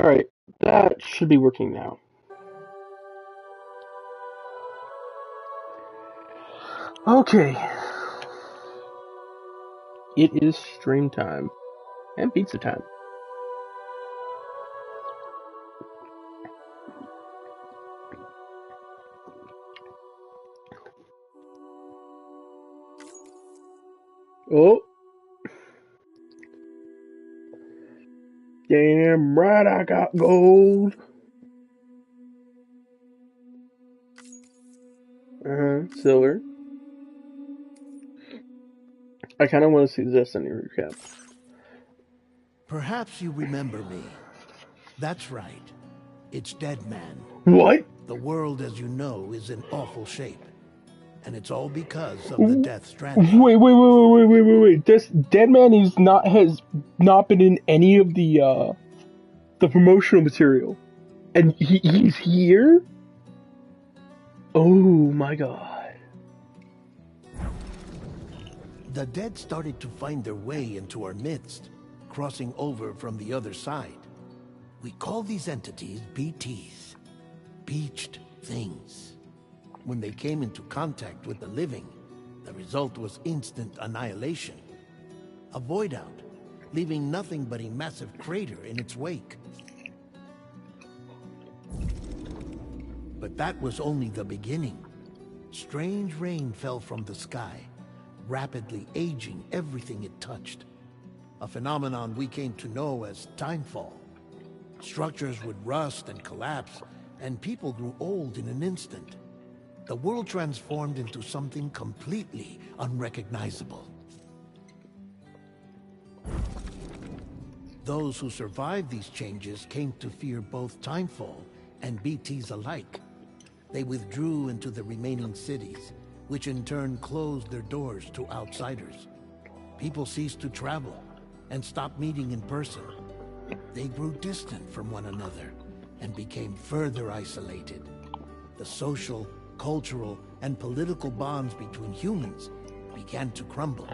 Alright, that should be working now. Okay. It is stream time. And pizza time. Oh. Damn right I got gold. Silver. I kind of want to see this in your recap. Perhaps you remember me. That's right. It's Dead Man. What? The world, as you know, is in awful shape. And it's all because of the Wait, Death Stranding. wait. This Dead Man has not been in any of the promotional material. And he's here? Oh my god. The dead started to find their way into our midst, crossing over from the other side. We call these entities BTs, Beached Things. When they came into contact with the living, the result was instant annihilation. A void out, leaving nothing but a massive crater in its wake. But that was only the beginning. Strange rain fell from the sky, rapidly aging everything it touched. A phenomenon we came to know as timefall. Structures would rust and collapse, and people grew old in an instant. The world transformed into something completely unrecognizable. Those who survived these changes came to fear both timefall and BTs alike. They withdrew into the remaining cities, which in turn closed their doors to outsiders. People ceased to travel and stopped meeting in person. They grew distant from one another and became further isolated. The social, cultural, and political bonds between humans began to crumble.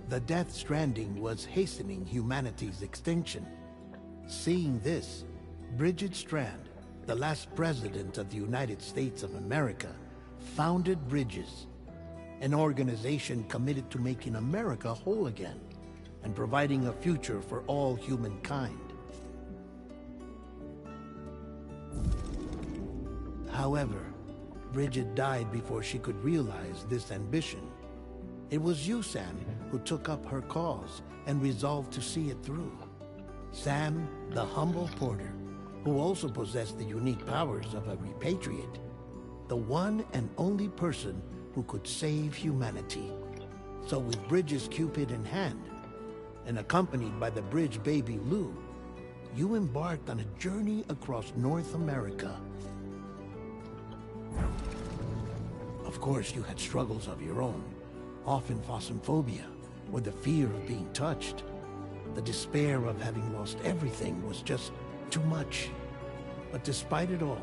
The Death Stranding was hastening humanity's extinction. Seeing this, Bridget Strand, the last president of the United States of America, founded Bridges, an organization committed to making America whole again and providing a future for all humankind. However, Bridget died before she could realize this ambition. It was you, Sam, who took up her cause and resolved to see it through. Sam, the humble porter, who also possessed the unique powers of a repatriate. The one and only person who could save humanity. So with Bridges' Cupid in hand, and accompanied by the bridge baby Lou, you embarked on a journey across North America. Of course, you had struggles of your own, often phasmophobia, or the fear of being touched. The despair of having lost everything was just too much. But despite it all,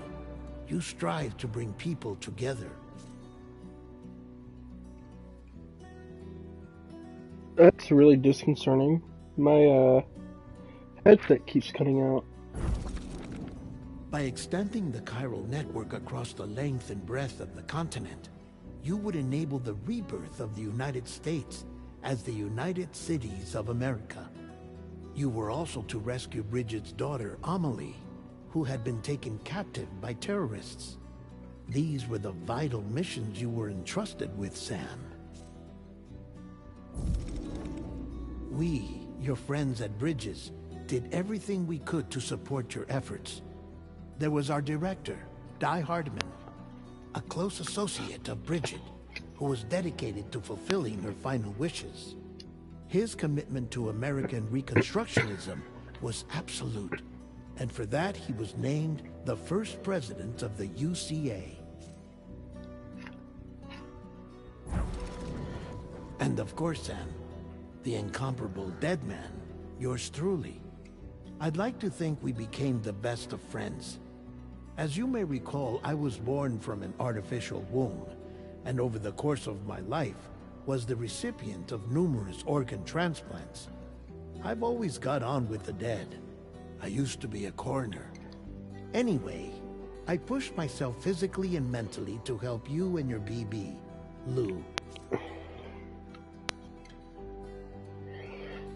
you strived to bring people together. That's really disconcerting. My headset keeps cutting out. By extending the chiral network across the length and breadth of the continent, you would enable the rebirth of the United States as the United Cities of America. You were also to rescue Bridget's daughter, Amelie, who had been taken captive by terrorists. These were the vital missions you were entrusted with, Sam. We, your friends at Bridges, did everything we could to support your efforts. There was our director, Di Hardman, a close associate of Bridget, who was dedicated to fulfilling her final wishes. His commitment to American Reconstructionism was absolute, and for that he was named the first president of the UCA. And of course, Sam, the incomparable Dead Man, yours truly. I'd like to think we became the best of friends. As you may recall, I was born from an artificial womb, and over the course of my life, was the recipient of numerous organ transplants. I've always got on with the dead. I used to be a coroner. Anyway, I pushed myself physically and mentally to help you and your BB, Lou.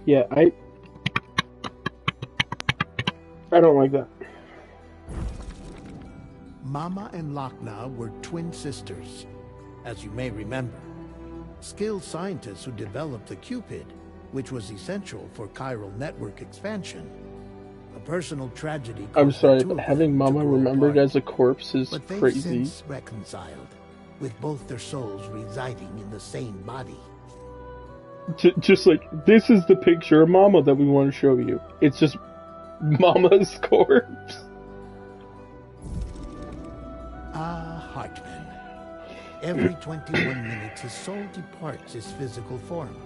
Yeah, I don't like that. Mama and Lochna were twin sisters, as you may remember. Skilled scientists who developed the Cupid, which was essential for chiral network expansion. A personal tragedy I'm caused sorry, the two but of having them to Mama grow remembered apart. as a corpse is But they've crazy. since reconciled, with both their souls residing in the same body. Just like, this is the picture of Mama that we want to show you. It's just Mama's corpse. Hartman. Every 21 minutes his soul departs his physical form,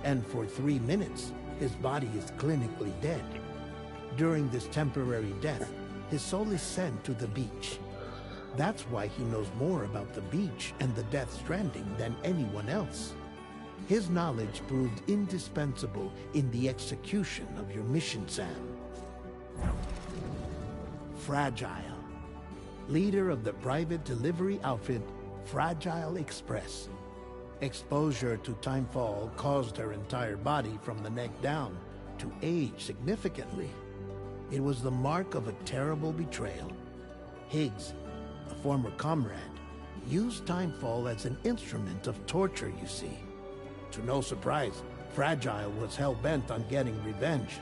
and for 3 minutes his body is clinically dead. During this temporary death, his soul is sent to the beach. That's why he knows more about the beach and the Death Stranding than anyone else. His knowledge proved indispensable in the execution of your mission, Sam. Fragile. Leader of the private delivery outfit, Fragile Express. Exposure to timefall caused her entire body from the neck down to age significantly. It was the mark of a terrible betrayal. Higgs, a former comrade, used timefall as an instrument of torture, you see. To no surprise, Fragile was hell-bent on getting revenge.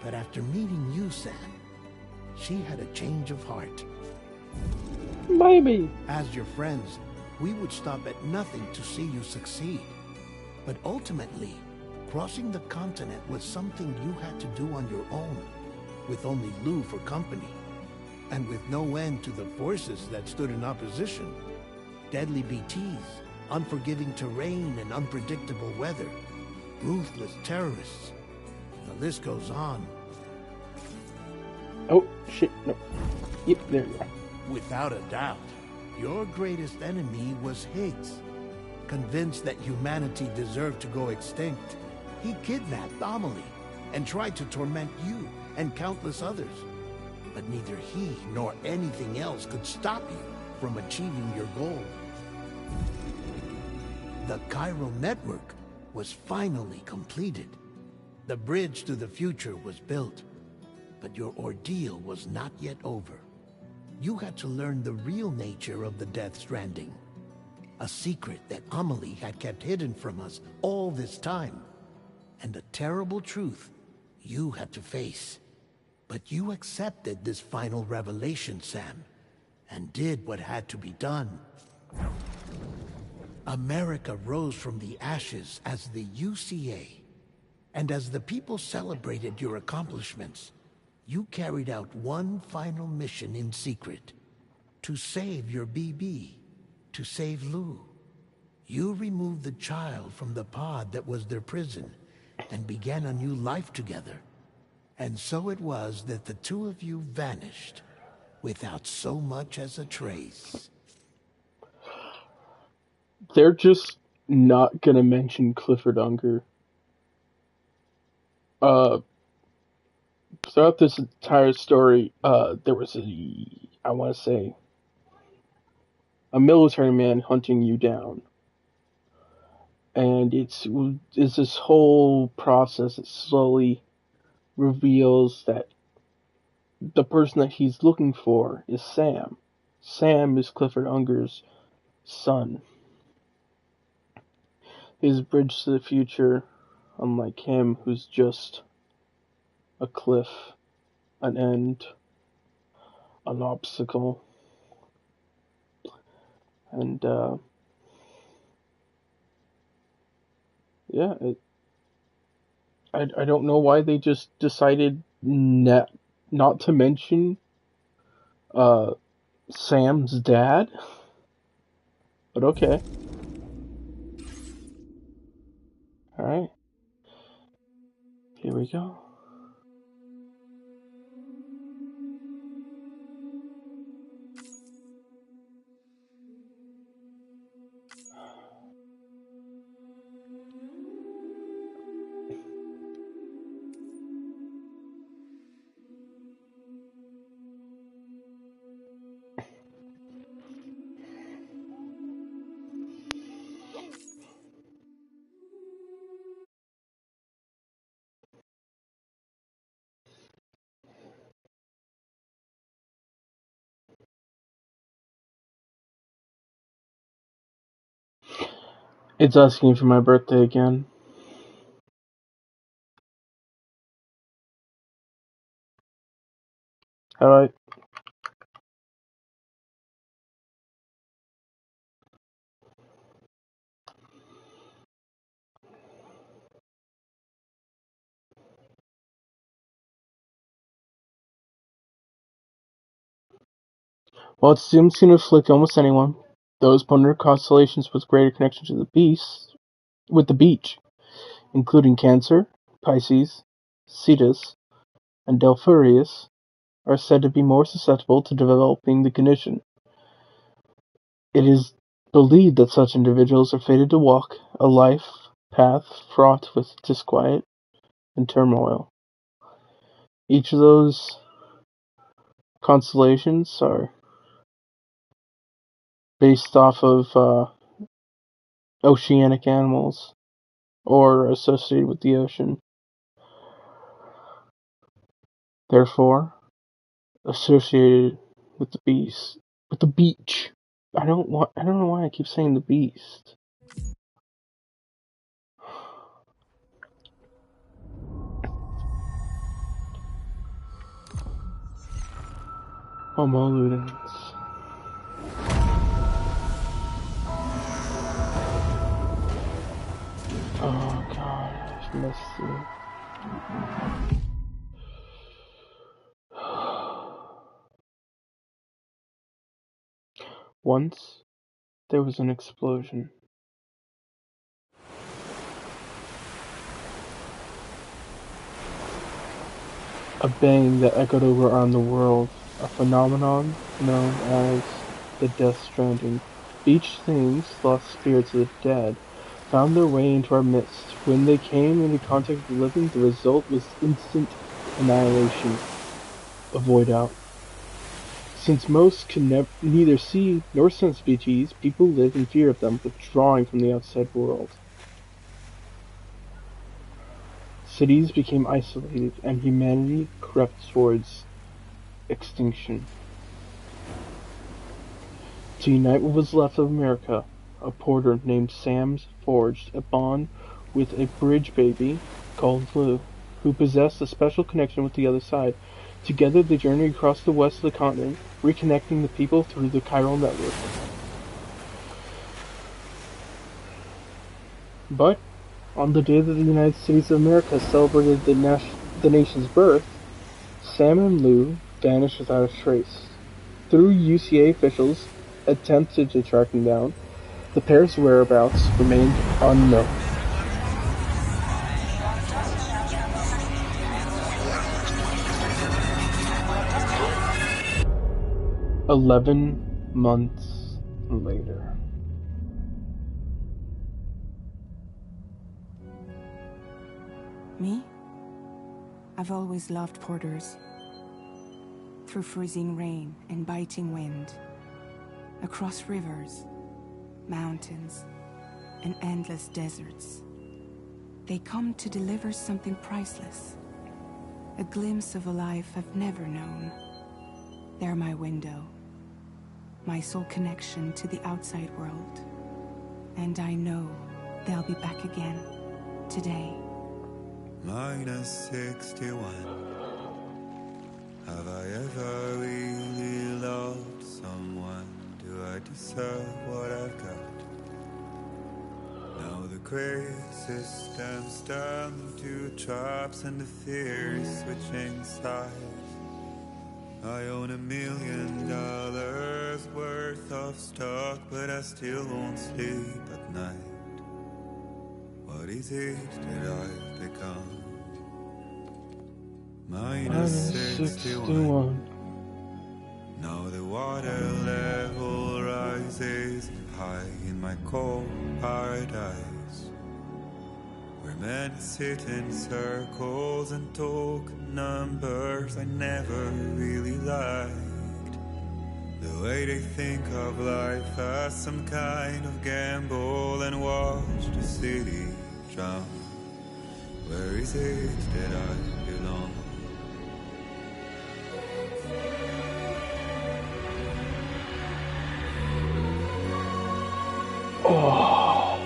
But after meeting you, Sam, she had a change of heart. Maybe. As your friends, we would stop at nothing to see you succeed. But ultimately, crossing the continent was something you had to do on your own, with only Lou for company, and with no end to the forces that stood in opposition. Deadly BTs, unforgiving terrain and unpredictable weather, ruthless terrorists. The list goes on. Oh, shit, no. Yep, there you are. Without a doubt, your greatest enemy was Higgs. Convinced that humanity deserved to go extinct, he kidnapped Amelie and tried to torment you and countless others. But neither he nor anything else could stop you from achieving your goal. The chiral network was finally completed. The bridge to the future was built, but your ordeal was not yet over. You had to learn the real nature of the Death Stranding. A secret that Amelie had kept hidden from us all this time. And a terrible truth you had to face. But you accepted this final revelation, Sam, and did what had to be done. America rose from the ashes as the UCA. And as the people celebrated your accomplishments, you carried out one final mission in secret. To save your BB. To save Lou. You removed the child from the pod that was their prison and began a new life together. And so it was that the two of you vanished without so much as a trace. They're just not gonna mention Clifford Unger. Throughout this entire story, there was I want to say, a military man hunting you down. And it's this whole process that slowly reveals that the person that he's looking for is Sam. Sam is Clifford Unger's son. His bridge to the future, unlike him, who's just a cliff, an end, an obstacle. And, yeah, I don't know why they just decided not to mention Sam's dad, but okay. Alright. Here we go. It's asking for my birthday again. Alright. While its doom seemed to afflict almost anyone, those born under constellations with greater connection to the beach, including Cancer, Pisces, Cetus, and Delphurius, are said to be more susceptible to developing the condition. It is believed that such individuals are fated to walk a life path fraught with disquiet and turmoil. Each of those constellations are based off of oceanic animals or associated with the ocean. Therefore, associated with the beach. I don't know why I keep saying the beast. Homo ludens. Oh god, I missed it. Once, there was an explosion. A bang that echoed around the world, a phenomenon known as the Death Stranding. Beach things, lost spirits of the dead, found their way into our midst. When they came into contact with the living, the result was instant annihilation. A void out. Since most can neither see nor sense BTs, people live in fear of them, withdrawing from the outside world. Cities became isolated, and humanity crept towards extinction. To unite what was left of America, a porter named Sam forged a bond with a bridge baby called Lou, who possessed a special connection with the other side. Together they journeyed across the west of the continent, reconnecting the people through the chiral network. But, on the day that the United States of America celebrated the nation's birth, Sam and Lou vanished without a trace. Through UCA officials attempted to track them down, the pair's whereabouts remained unknown. "11 months later." Me? I've always loved porters. Through freezing rain and biting wind, across rivers, mountains, and endless deserts, they come to deliver something priceless. A glimpse of a life I've never known. They're my window, my sole connection to the outside world. And I know they'll be back again, today. -61. Have I ever really loved someone? Do I deserve what I've got? Now the crazy system's turned to traps and the fear is switching sides. I own $1 million worth of stock, but I still won't sleep at night. What is it that I've become? -61. Now the water level rises high in my cold paradise, where men sit in circles and talk numbers I never really liked. The way they think of life as some kind of gamble and watch the city drown. Where is it that I belong? Oh,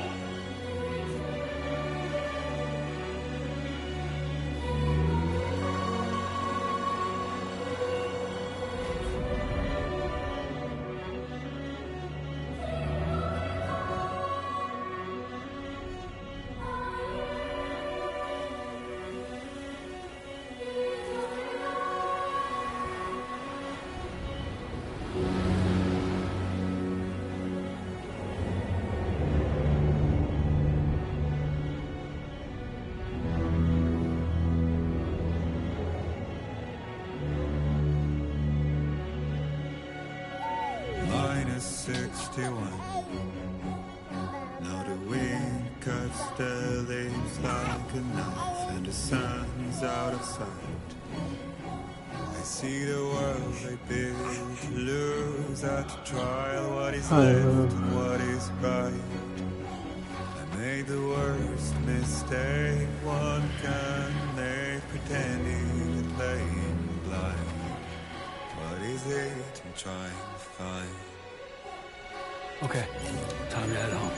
is 61. Now the wind cuts the leaves like a knife, and the sun's out of sight. I see the world they build to lose at the trial, what is left and what is right. I made the worst mistake one can make, pretending and playing blind. What is it I'm trying to find? Okay, time to head home.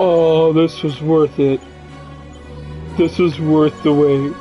Oh, this was worth it. This was worth the wait.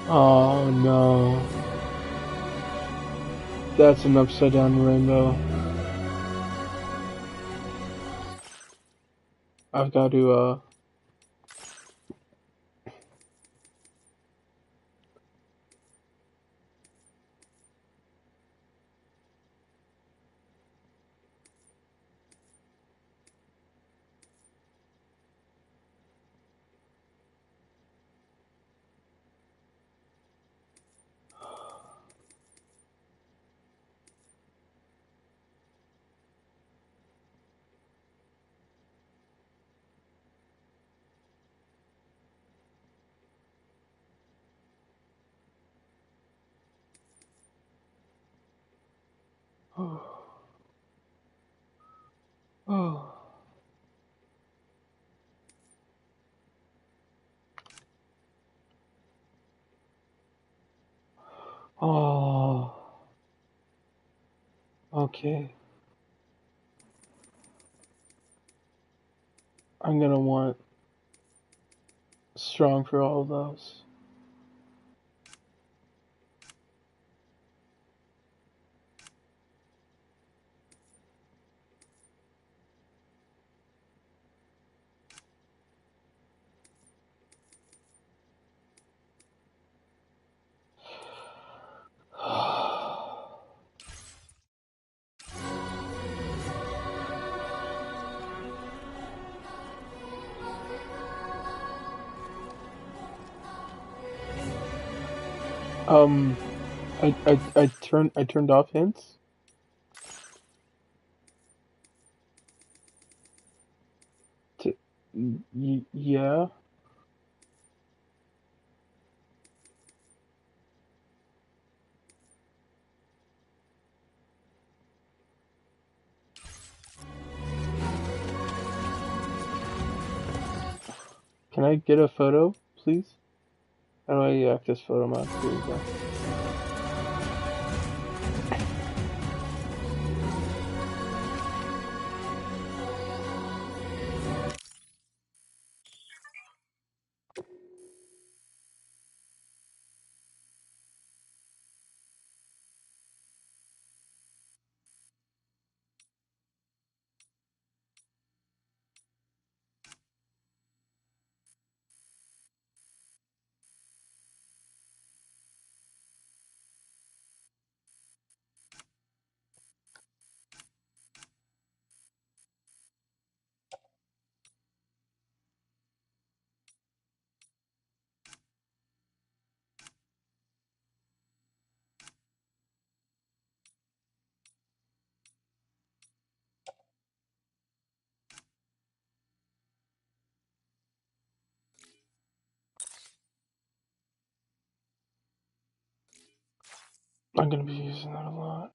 Oh no. That's an upside down rainbow. I've got to, oh. Oh. Okay. I'm gonna want strong for all of those. I turned off hints. Yeah. Can I get a photo, please? How do I access photo mode? Here we go. I'm gonna be using that a lot.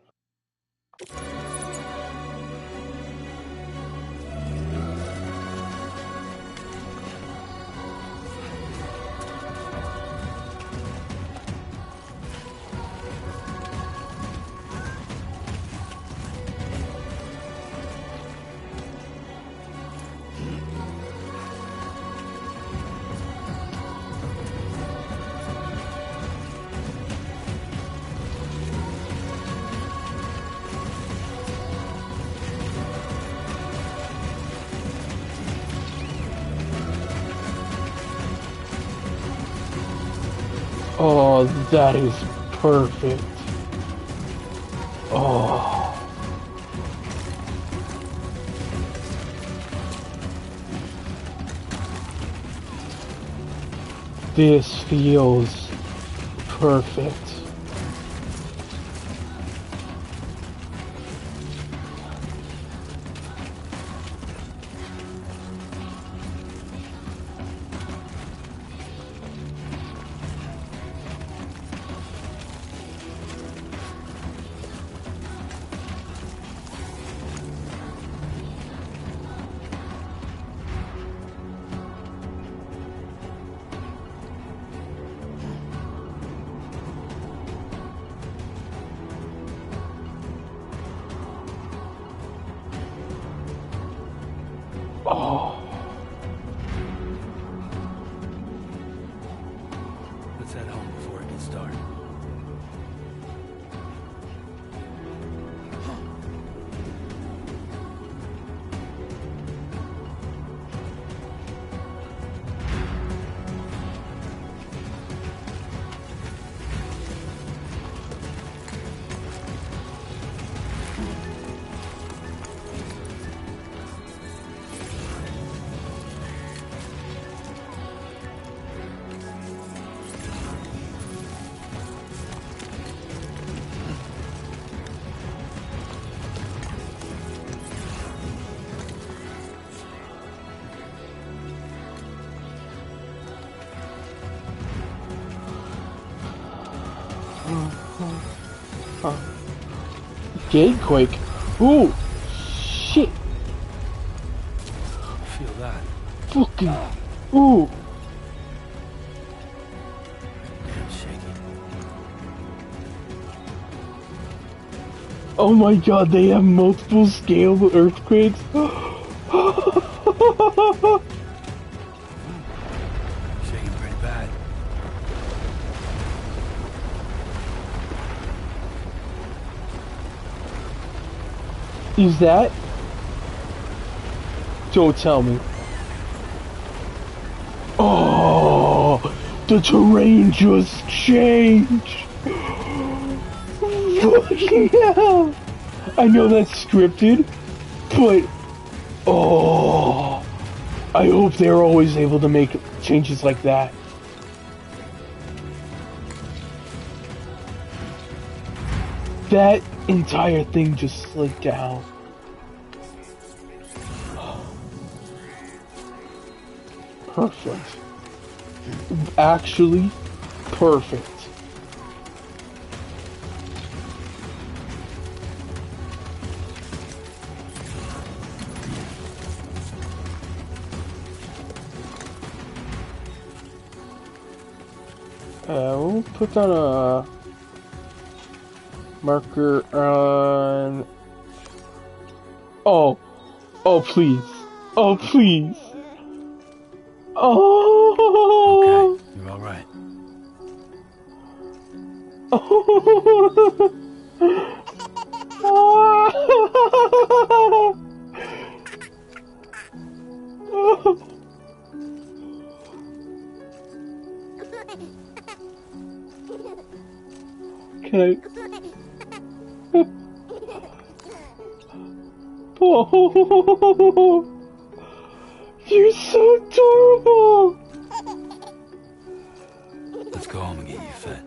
Oh, that is perfect. Oh. This feels perfect. Oh. Let's head home before it gets dark. Gatequake. Ooh, shit. Feel that? Fucking. Ooh. Damn shaky. Oh my god, they have multiple scale earthquakes. Shaking pretty bad. Is that? Don't tell me. Oh, the terrain just changed. Fucking hell. I know that's scripted, but oh, I hope they're always able to make changes like that. That entire thing just slid down. Perfect. Actually, perfect. We'll put down a marker on... Oh! Oh, please! Oh, please! Oh! Okay, you're all right. Oh! Can I? Oh! You're so adorable! Let's go home and get you fed.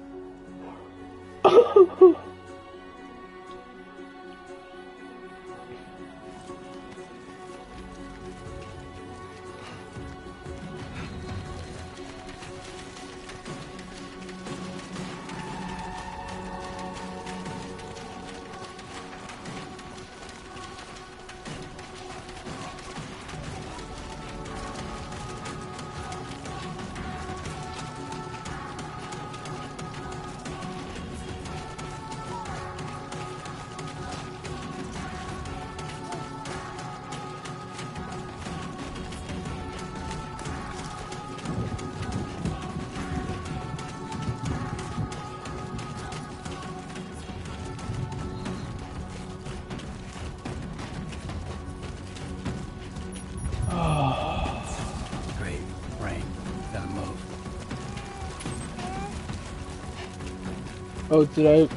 Oh, did I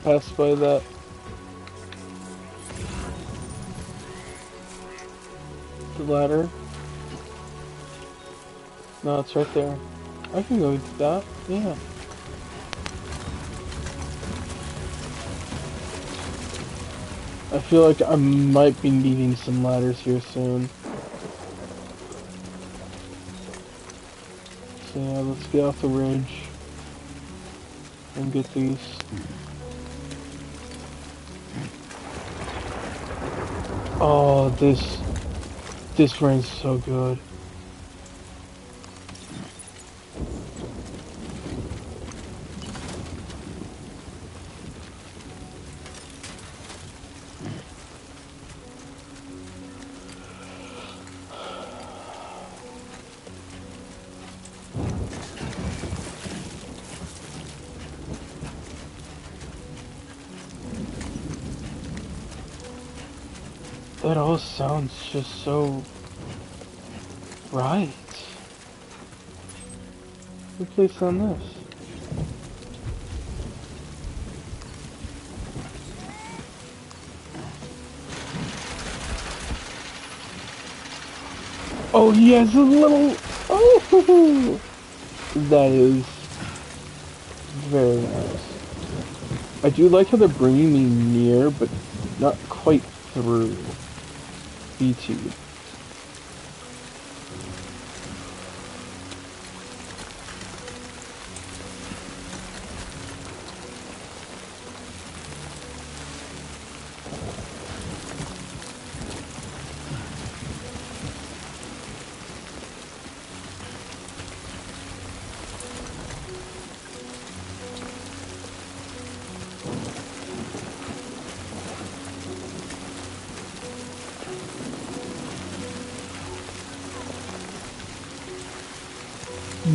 pass by that? The ladder? No, it's right there. I can go do that. Yeah. I feel like I might be needing some ladders here soon. So yeah, let's get off the ridge and get these. Oh, this rain's so good. That all sounds just so right. Who placed on this? Oh, he has a little. Oh, that is very nice. I do like how they're bringing me near, but not quite through. BT.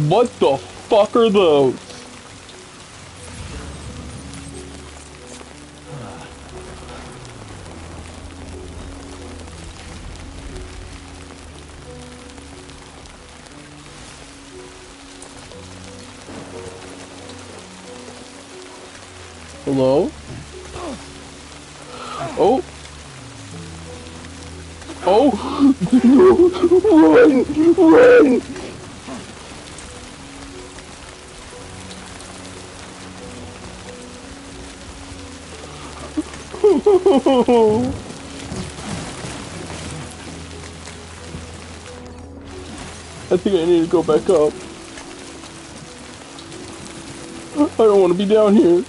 What the fuck are those? Hello? Oh! Oh! Run! Run! I think I need to go back up. I don't want to be down here.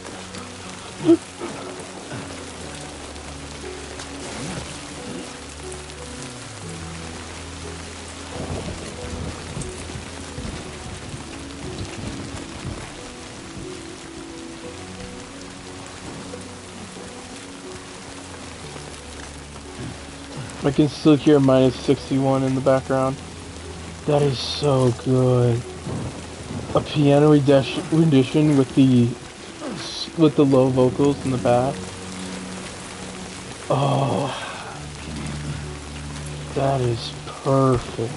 I can still hear minus 61 in the background. That is so good. A piano rendition with the low vocals in the back. Oh, that is perfect.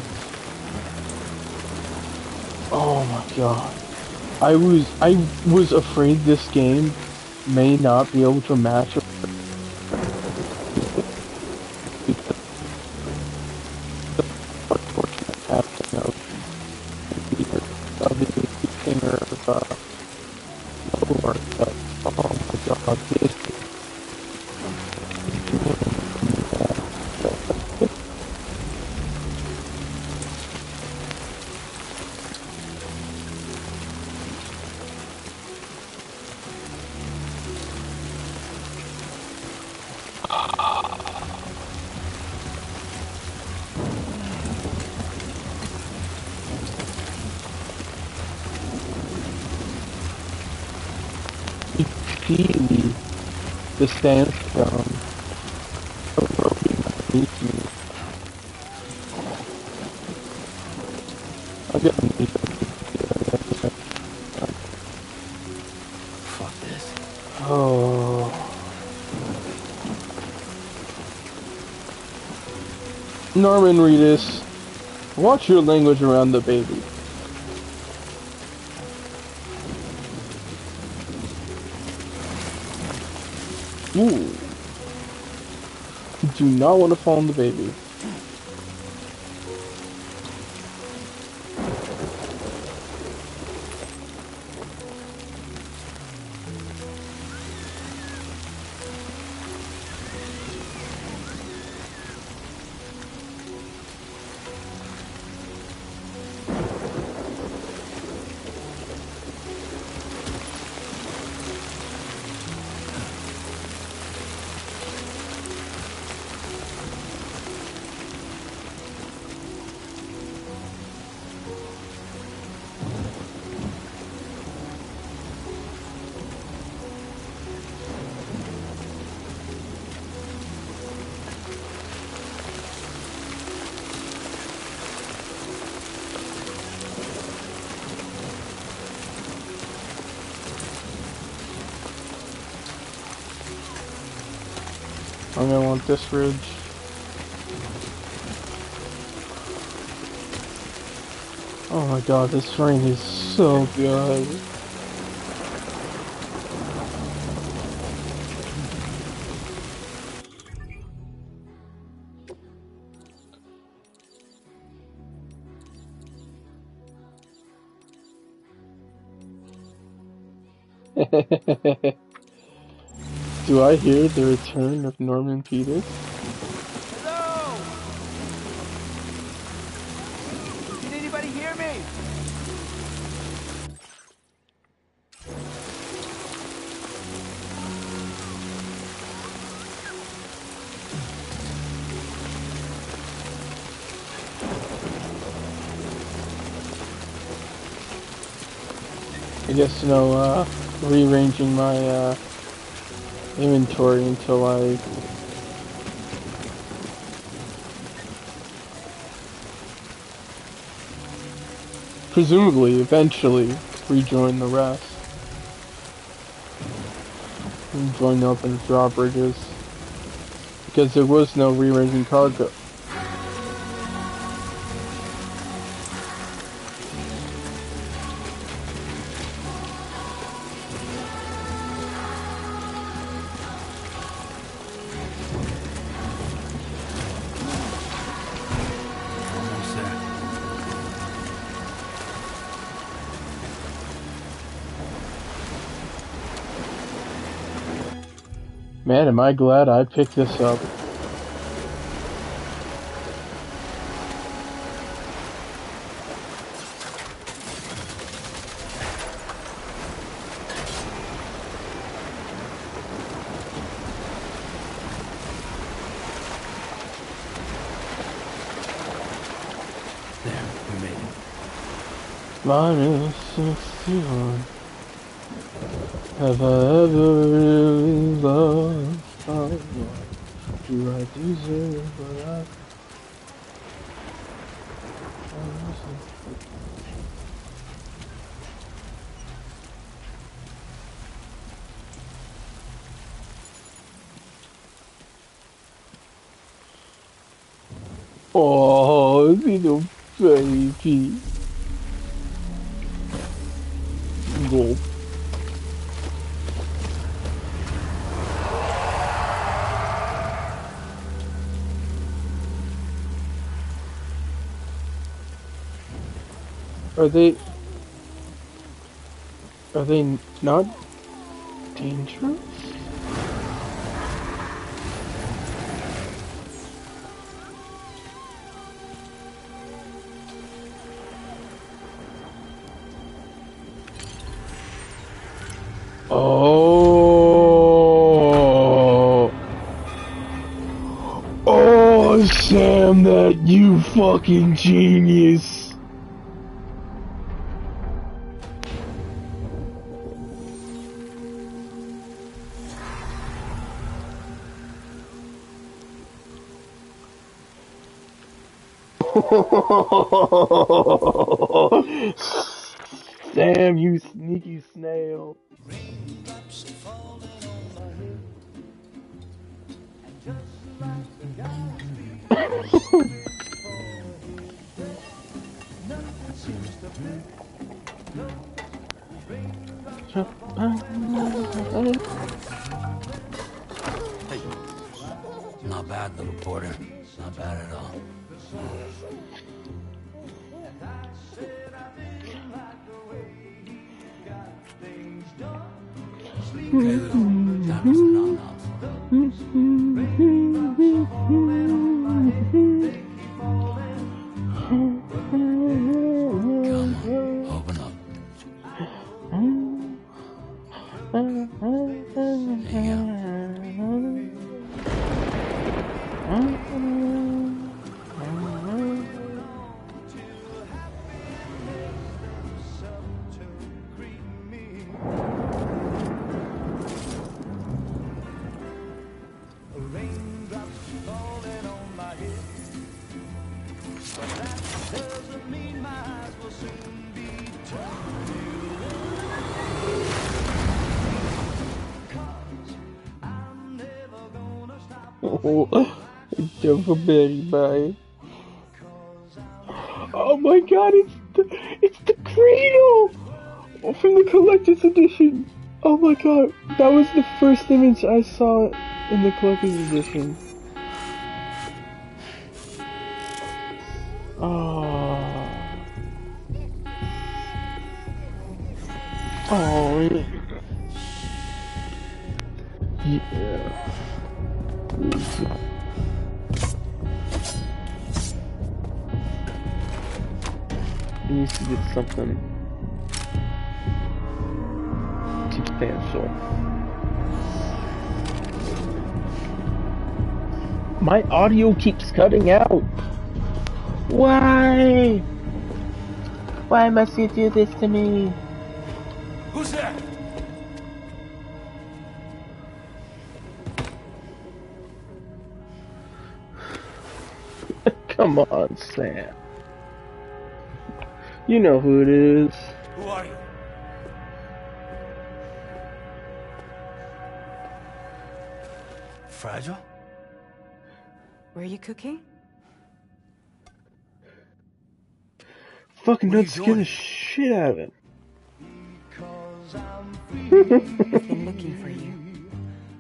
Oh my god. I was afraid this game may not be able to match the sandstone. Fuck this. Oh. Norman Reedus, watch your language around the baby. Ooh. Do not want to fall on the baby. I'm gonna want this ridge. Oh my god, this rain is so good. Do I hear the return of Norman Peters? Hello! Can anybody hear me? I guess, rearranging my, inventory until I presumably eventually rejoin the rest and join up in drawbridges, because there was no rearranging cargo. Almost there. Man, am I glad I picked this up. There, we made it. Minus 61. Have I ever really loved someone? Do I deserve what I... Oh, little baby. Gulp. Are they not dangerous? Oh. Oh, Sam, that you fucking genius. Sam, you sneaky snail. Not bad, little Porter. Not bad at all. Okay, Lou. Time for some nom-noms. Come on, open up. There you go. Jump for Betty, bye. Oh my god, it's the cradle from the collector's edition. Oh my god, that was the first image I saw in the collector's edition. Oh, yeah. He needs to get something substantial. My audio keeps cutting out. Why? Why must you do this to me? Who's there? Come on, Sam. You know who it is. Who are you? Fragile? Were you cooking? Fucking What are you nuts scared doing? the shit out of him. I've been looking for you.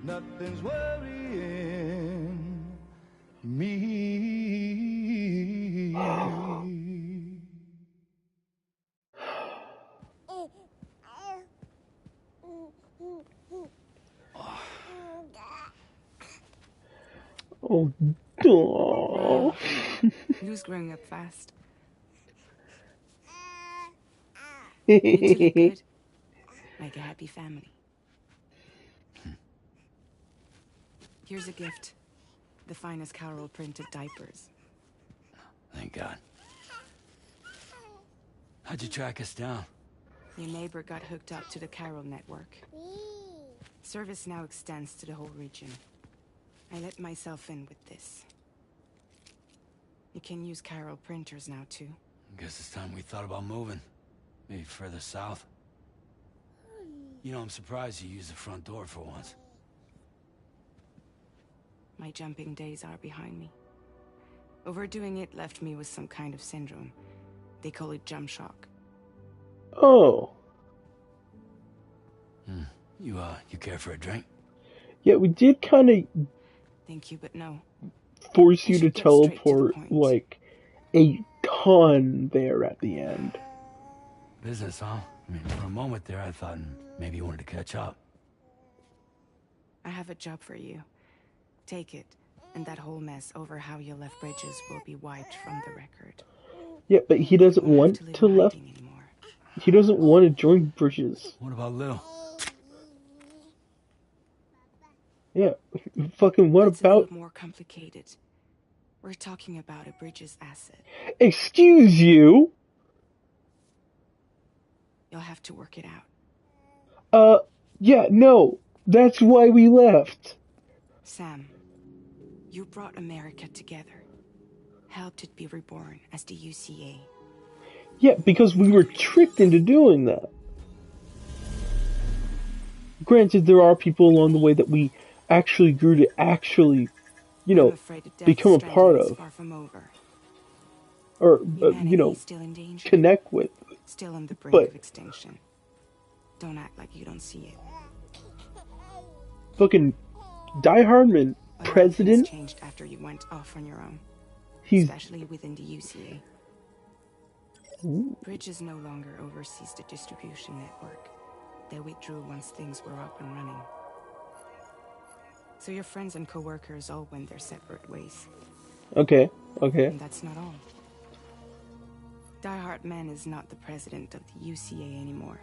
Nothing's worrying me. Oh, duh. Lou's growing up fast. You two look good. Like a happy family. Here's a gift. The finest Carol printed diapers. Thank God. How'd you track us down? Your neighbor got hooked up to the Carol network. Service now extends to the whole region. I let myself in with this. You can use Carol printers now too. Guess it's time we thought about moving. Maybe further south. You know, I'm surprised you used the front door for once. My jumping days are behind me. Overdoing it left me with some kind of syndrome. They call it jump shock. Oh. You care for a drink? Yeah, we did kind of Thank you, but no. force you to should get straight to the teleport, point. like, a ton there at the end. Business, huh? I mean, for a moment there, I thought maybe you wanted to catch up. I have a job for you. Take it, and that whole mess over how you left Bridges will be wiped from the record. Yeah, but he doesn't You won't have want to to live in left. hiding anymore. He doesn't want to join Bridges. What about Lou? Yeah, fucking what It's a about... little more complicated. We're talking about a Bridges asset. Excuse you? You'll have to work it out. Yeah, no. That's why we left. Sam, you brought America together. Helped it be reborn as the UCA. Yeah, because we were tricked into doing that. Granted, there are people along the way that we actually grew to actually, you know, I'm afraid the Death become a Stranding part is of. far from over. Or, Humanity you know, is still in danger. connect with. Still on the brink But- of extinction. Don't act like you don't see it. Fucking Die Hardman president? Changed after you went off on your own, He's... especially within the UCA. Ooh. Bridges no longer oversees the distribution network. They withdrew once things were up and running. So your friends and co-workers all went their separate ways. Okay, okay. And that's not all. Die Hartman is not the president of the UCA anymore.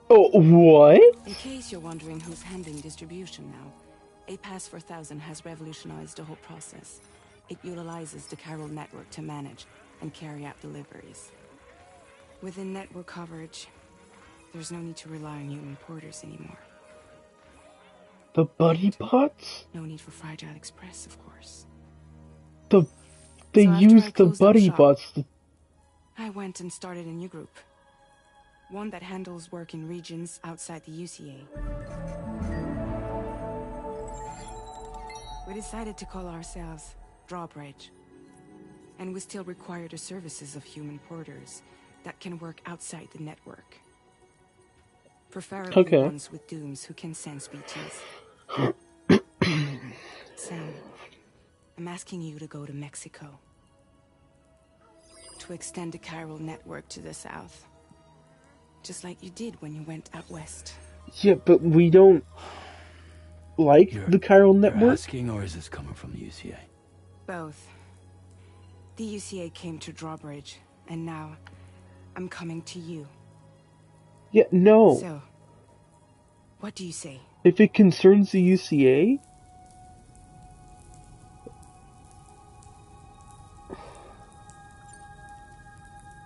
Oh, what? In case you're wondering who's handling distribution now, a Pass 4000 has revolutionized the whole process. It utilizes the chiral network to manage and carry out deliveries. Within network coverage, there's no need to rely on human porters anymore. The buddy bots? No need for Fragile Express, of course. They So after I used the closed up buddy shop, bots to... I went and started a new group. One that handles work in regions outside the UCA. We decided to call ourselves Drawbridge. And we still require the services of human porters that can work outside the network. Preferably ones with dooms who can sense BTs. Sam, I'm asking you to go to Mexico. To extend the chiral network to the south. Just like you did when you went out west. Yeah, but we don't like the chiral network? You're asking, or is this coming from the UCA? Both. The UCA came to Drawbridge, and now I'm coming to you. Yeah, no. So, what do you say? If it concerns the UCA...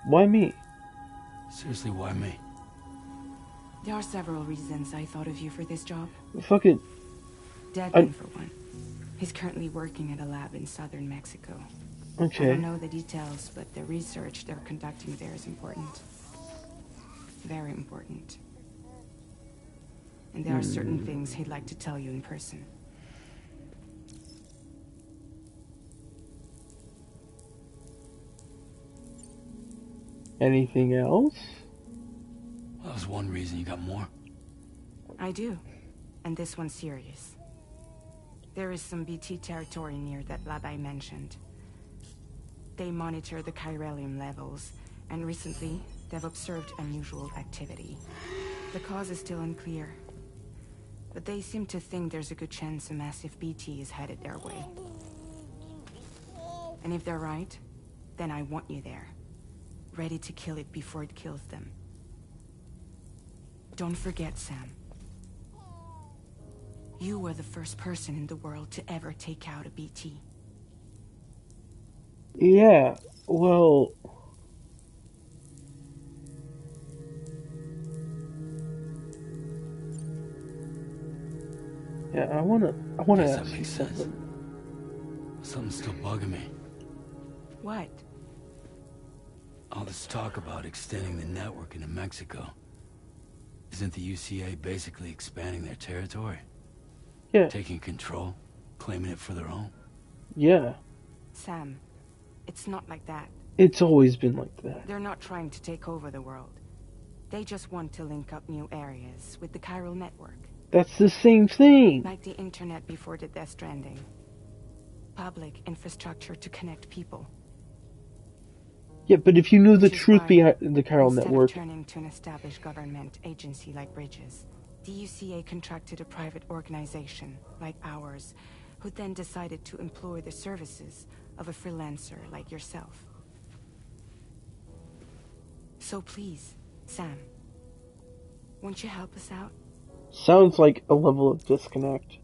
Why me? Seriously, why me? There are several reasons I thought of you for this job. Fucking... Deadman, for one. He's currently working at a lab in southern Mexico. Okay. I don't know the details, but the research they're conducting there is important. Very important. And there are certain things he'd like to tell you in person. Anything else? Well, that was one reason. You got more? I do. And this one's serious. There is some BT territory near that lab I mentioned. They monitor the chiralium levels, and recently, they've observed unusual activity. The cause is still unclear, but they seem to think there's a good chance a massive BT is headed their way. And if they're right, then I want you there, ready to kill it before it kills them. Don't forget, Sam. You were the first person in the world to ever take out a BT. Yeah, well... Yeah, I wanna Guess ask that you makes sense. something. Something's still bugging me. What? All this talk about extending the network into Mexico. Isn't the UCA basically expanding their territory? Yeah. Taking control? Claiming it for their own? Yeah. Sam, it's not like that. It's always been like that. They're not trying to take over the world. They just want to link up new areas with the chiral network. That's the same thing. Like the internet before the Death Stranding. Public infrastructure to connect people. Yeah, but if you knew the Which is truth why, behind the chiral instead network... of turning to an established government agency like Bridges, the UCA contracted a private organization, like ours, who then decided to employ the services of a freelancer like yourself. So please, Sam, won't you help us out? Sounds like a level of disconnect.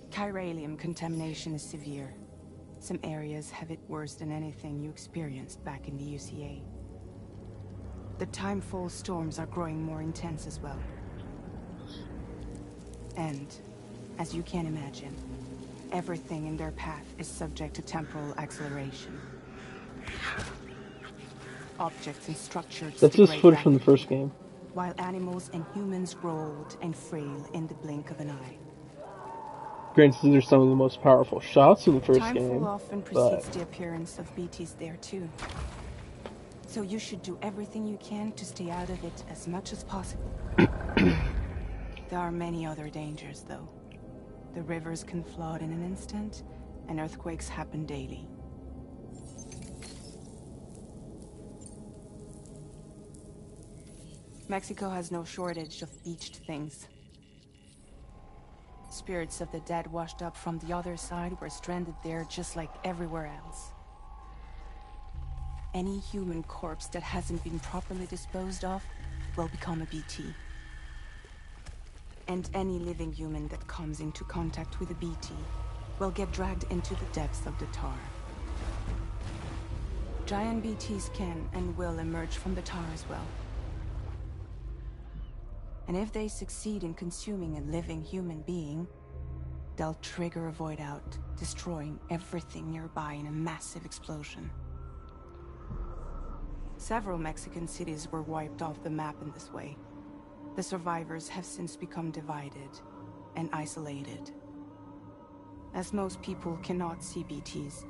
Chiralium contamination is severe. Some areas have it worse than anything you experienced back in the UCA. The timefall storms are growing more intense as well. And, as you can imagine, everything in their path is subject to temporal acceleration. Objects and structures That's just degrade footage from the rapidly, first game. while animals and humans grow old and frail in the blink of an eye. Granted, these are some of the most powerful shots of the first Timefall game, often but... precedes the appearance of BTs there too. So you should do everything you can to stay out of it as much as possible. There are many other dangers, though. The rivers can flood in an instant, and earthquakes happen daily. Mexico has no shortage of beached things. Spirits of the dead washed up from the other side were stranded there just like everywhere else. Any human corpse that hasn't been properly disposed of will become a BT. And any living human that comes into contact with a BT will get dragged into the depths of the tar. Giant BTs can and will emerge from the tar as well. And if they succeed in consuming a living human being, they'll trigger a void out, destroying everything nearby in a massive explosion. Several Mexican cities were wiped off the map in this way. The survivors have since become divided and isolated. As most people cannot see BTs,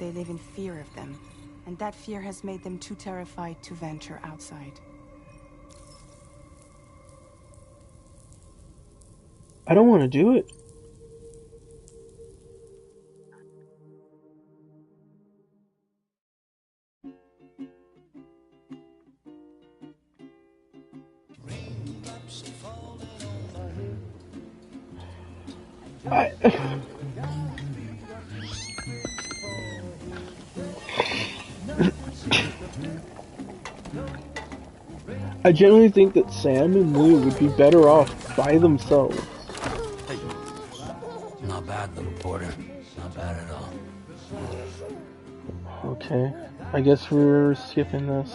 they live in fear of them, and that fear has made them too terrified to venture outside. I don't want to do it. I generally think that Sam and Lou would be better off by themselves. Hey. Not bad, little porter. Not bad at all. Okay, I guess we're skipping this.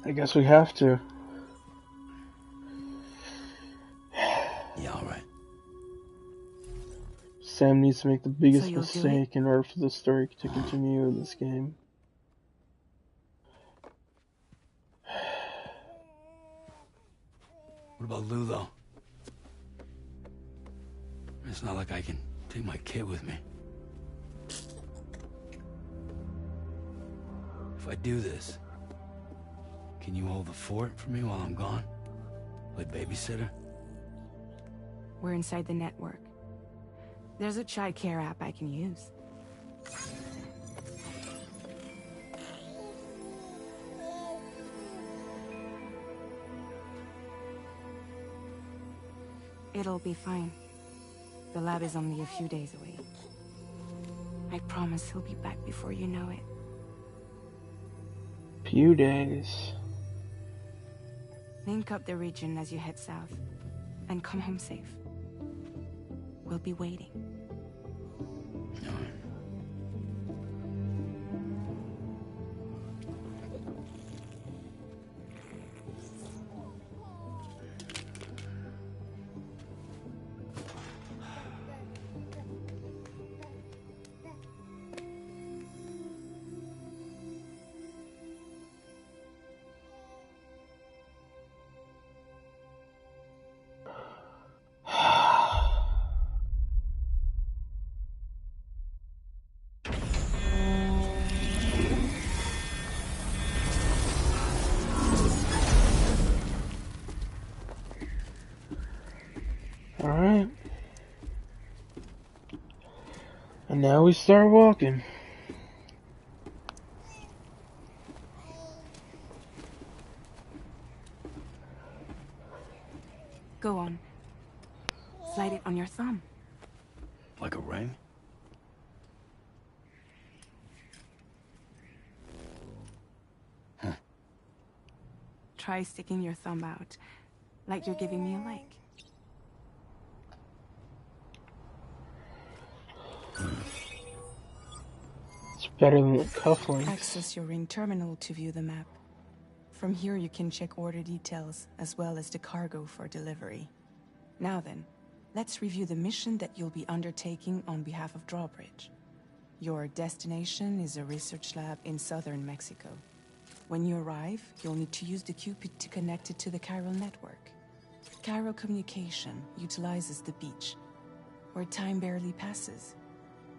I guess we have to. Yeah, alright. Sam needs to make the biggest So you'll do mistake in order for the story to continue in this game. What about Lou, though? It's not like I can take my kid with me. If I do this, can you hold the fort for me while I'm gone? Play babysitter? We're inside the network. There's a child care app I can use. It'll be fine. The lab is only a few days away. I promise he'll be back before you know it. Few days. Link up the region as you head south, and come home safe. We'll be waiting. Alright. And now we start walking. Go on. Slide it on your thumb. Like a ring? Huh. Try sticking your thumb out, like you're giving me a like. It's better than the cufflinks. Access your ring terminal to view the map. From here you can check order details, as well as the cargo for delivery. Now then, let's review the mission that you'll be undertaking on behalf of Drawbridge. Your destination is a research lab in southern Mexico. When you arrive, you'll need to use the Cupid to connect it to the chiral network. Gyro communication utilizes the beach, where time barely passes.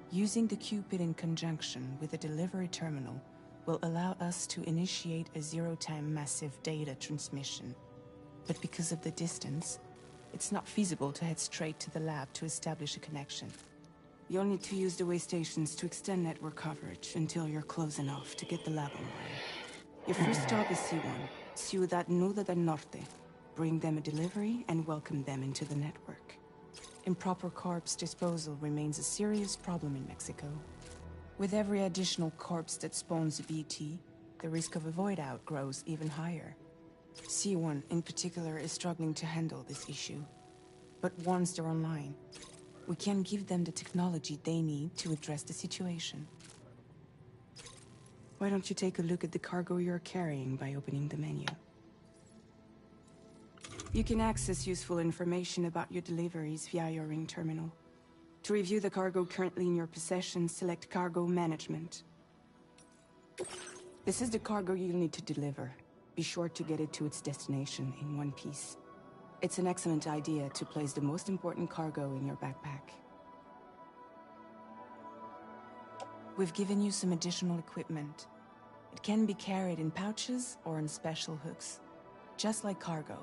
Using the Cupid in conjunction with a delivery terminal will allow us to initiate a zero-time massive data transmission. But because of the distance, it's not feasible to head straight to the lab to establish a connection. You'll need to use the way stations to extend network coverage until you're close enough to get the lab online. Your first stop is C1, Ciudad Nuda del Norte. Bring them a delivery and welcome them into the network. Improper corpse disposal remains a serious problem in Mexico. With every additional corpse that spawns a BT, the risk of a void out grows even higher. C1 in particular is struggling to handle this issue. But once they're online, we can give them the technology they need to address the situation. Why don't you take a look at the cargo you're carrying by opening the menu? You can access useful information about your deliveries via your ring terminal. To review the cargo currently in your possession, select Cargo Management. This is the cargo you'll need to deliver. Be sure to get it to its destination in one piece. It's an excellent idea to place the most important cargo in your backpack. We've given you some additional equipment. It can be carried in pouches or in special hooks, just like cargo.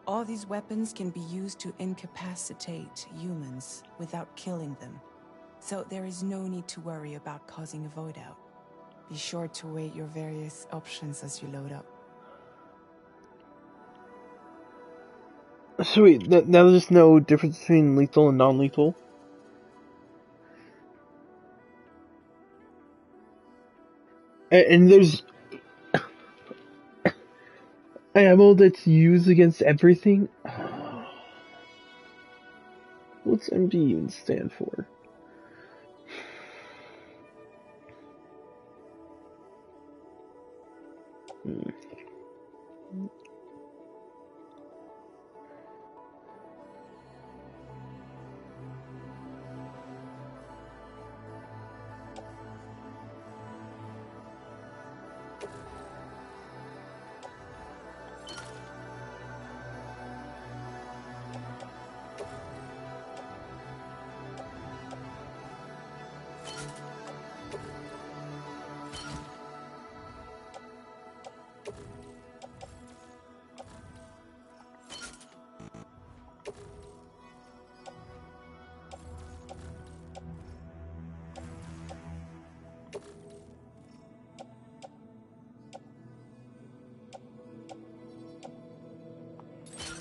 All these weapons can be used to incapacitate humans without killing them, so there is no need to worry about causing a void out. Be sure to weigh your various options as you load up. Sweet. Now there's no difference between lethal and non-lethal. And there's ammo that's used against everything. What's MD even stand for?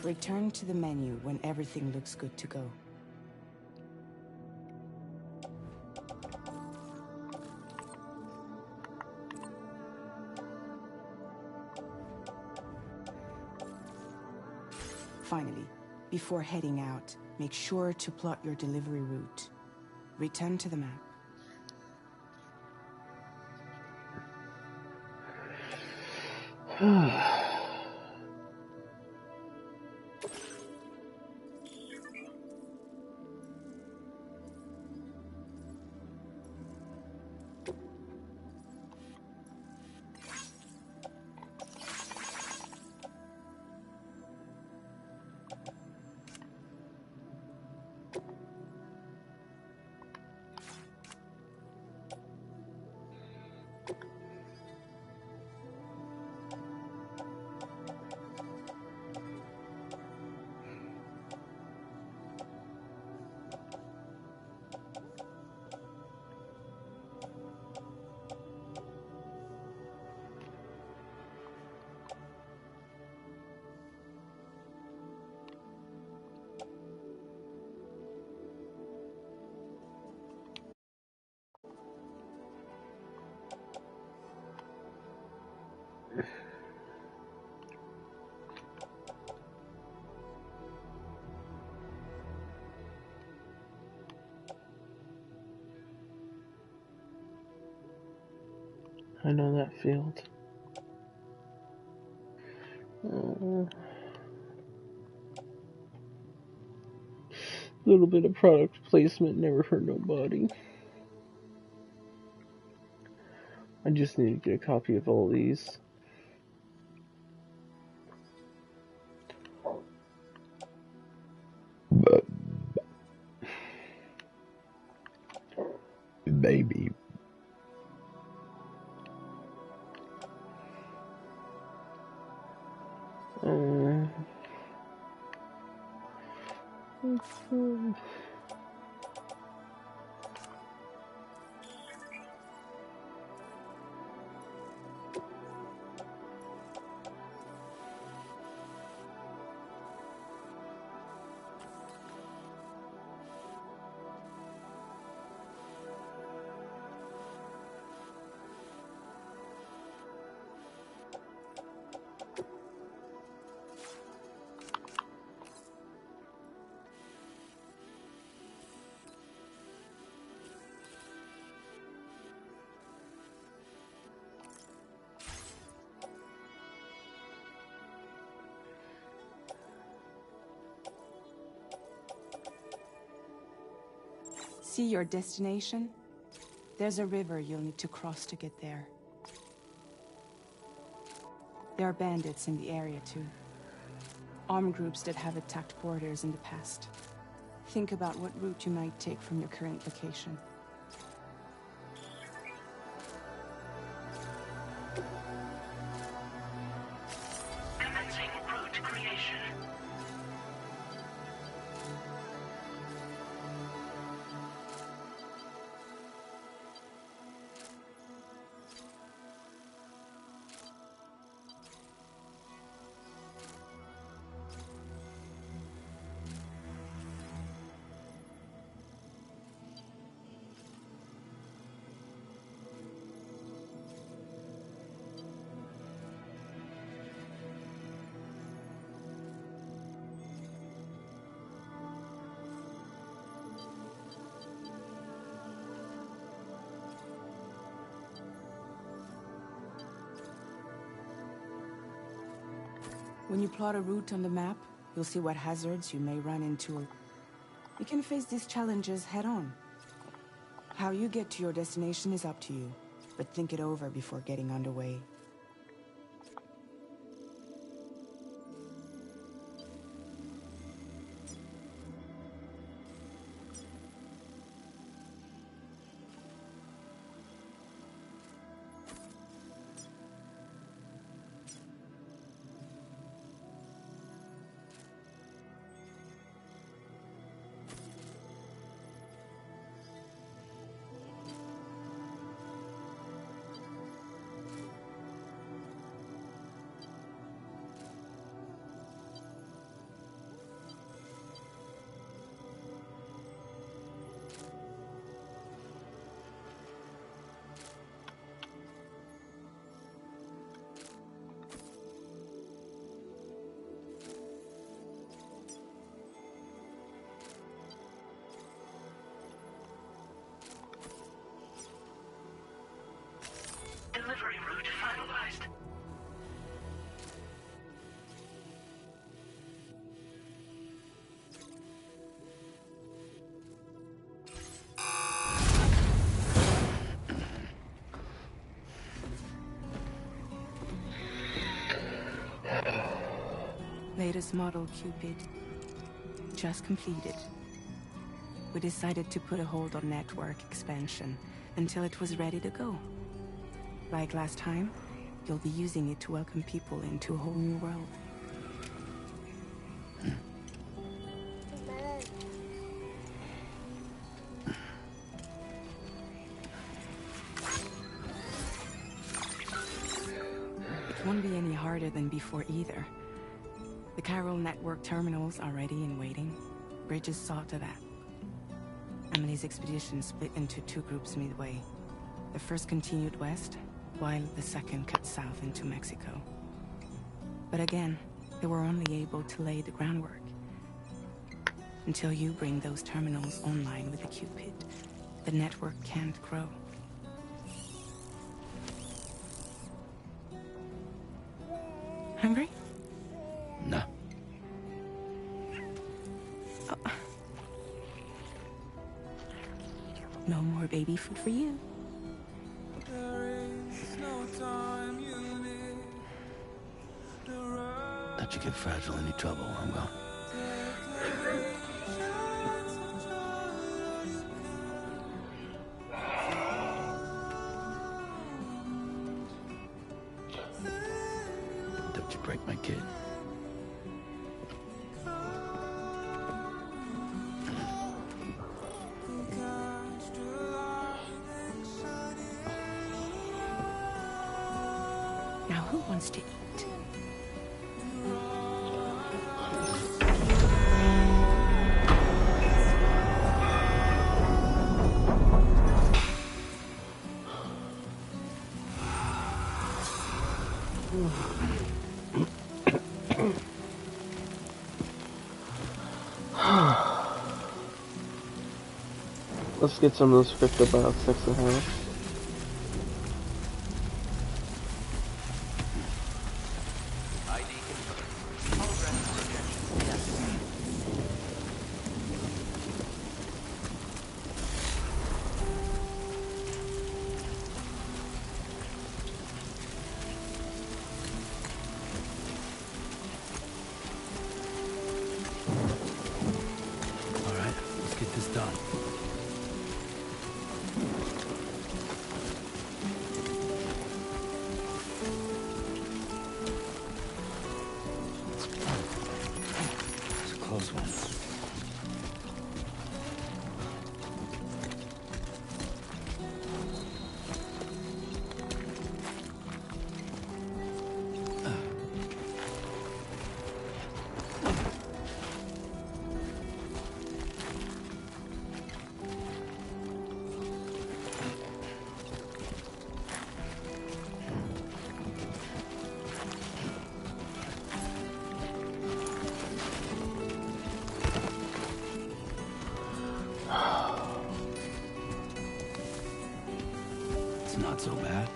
Return to the menu when everything looks good to go. Finally, before heading out, make sure to plot your delivery route. Return to the map. I know that field. Little bit of product placement never hurt nobody. I just need to get a copy of all these. baby. See your destination? There's a river you'll need to cross to get there. There are bandits in the area too. Armed groups that have attacked borders in the past. Think about what route you might take from your current location. Commencing route creation. When you plot a route on the map, you'll see what hazards you may run into. You can face these challenges head-on. How you get to your destination is up to you, but think it over before getting underway. Delivery route finalized. Latest model Cupid. Just completed. We decided to put a hold on network expansion until it was ready to go. Like last time, you'll be using it to welcome people into a whole new world. It won't be any harder than before either. The Chiral network terminals are ready and waiting. Bridges saw to that. Emily's expedition split into two groups midway. The first continued west, while the second cut south into Mexico. But again, they were only able to lay the groundwork. Until you bring those terminals online with the Cupid, the network can't grow. Hungry? No. Oh. No more baby food for you. Don't you get fragile any trouble, I'm gone. break my kid. Now who wants to eat? Let's get some of those cryptobiotics in the house. All right, let's get this done. It's a close one. It's not so bad.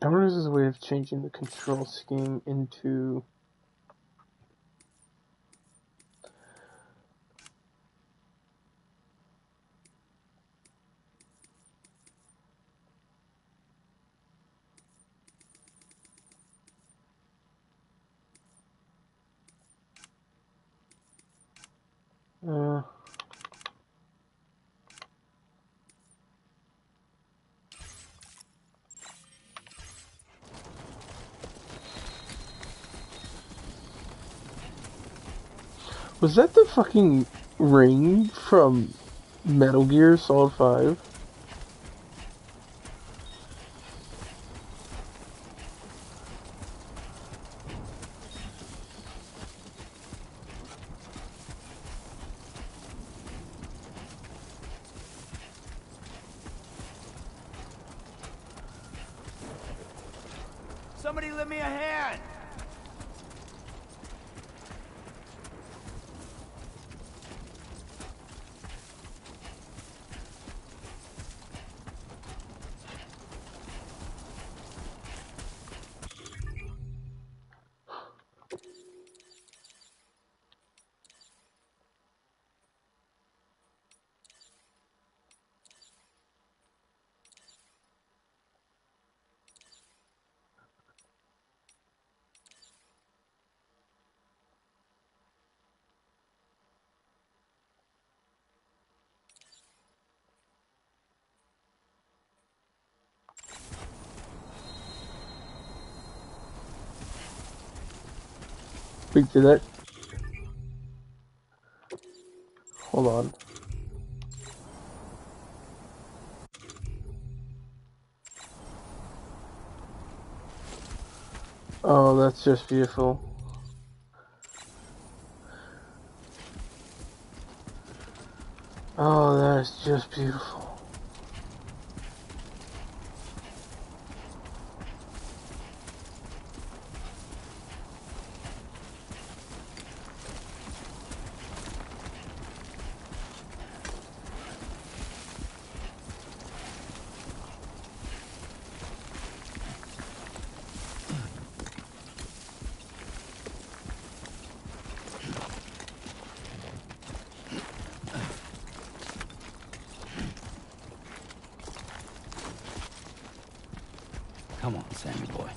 I wonder if there's a way of changing the control scheme into... Was that the fucking ring from Metal Gear Solid 5? Somebody lend me a hand! Wait, did that? Hold on. Oh, that's just beautiful. Oh, that's just beautiful. Come on, Sammy boy.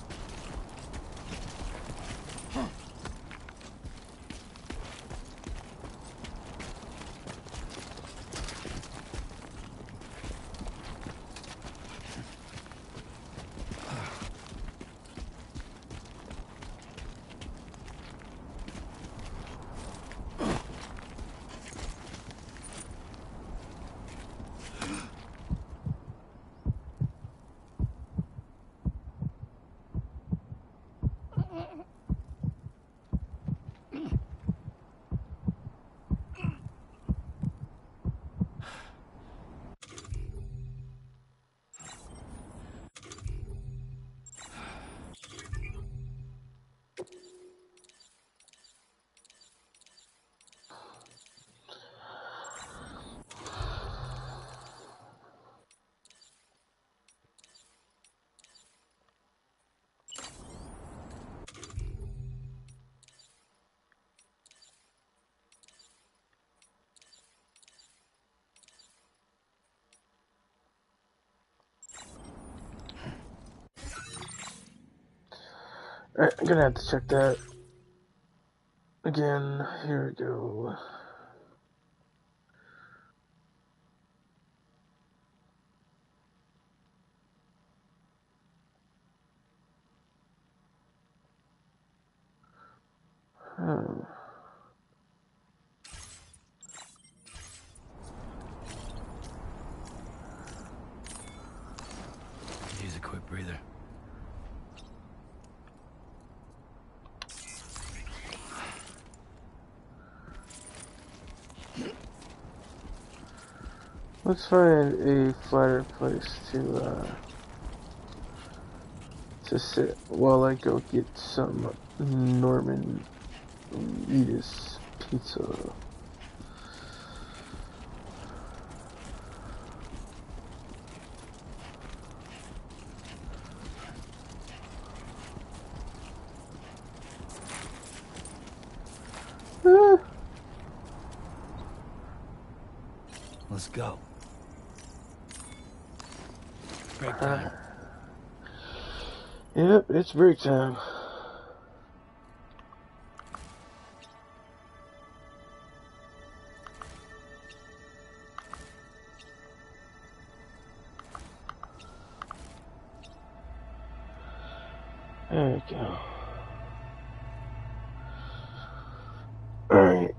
Alright, I'm gonna have to check that again. Here we go. Use a quick breather. Let's find a flatter place to sit while I go get some Norman Reedus pizza. Let's go. Break time. Yep, it's break time. There we go. Alright.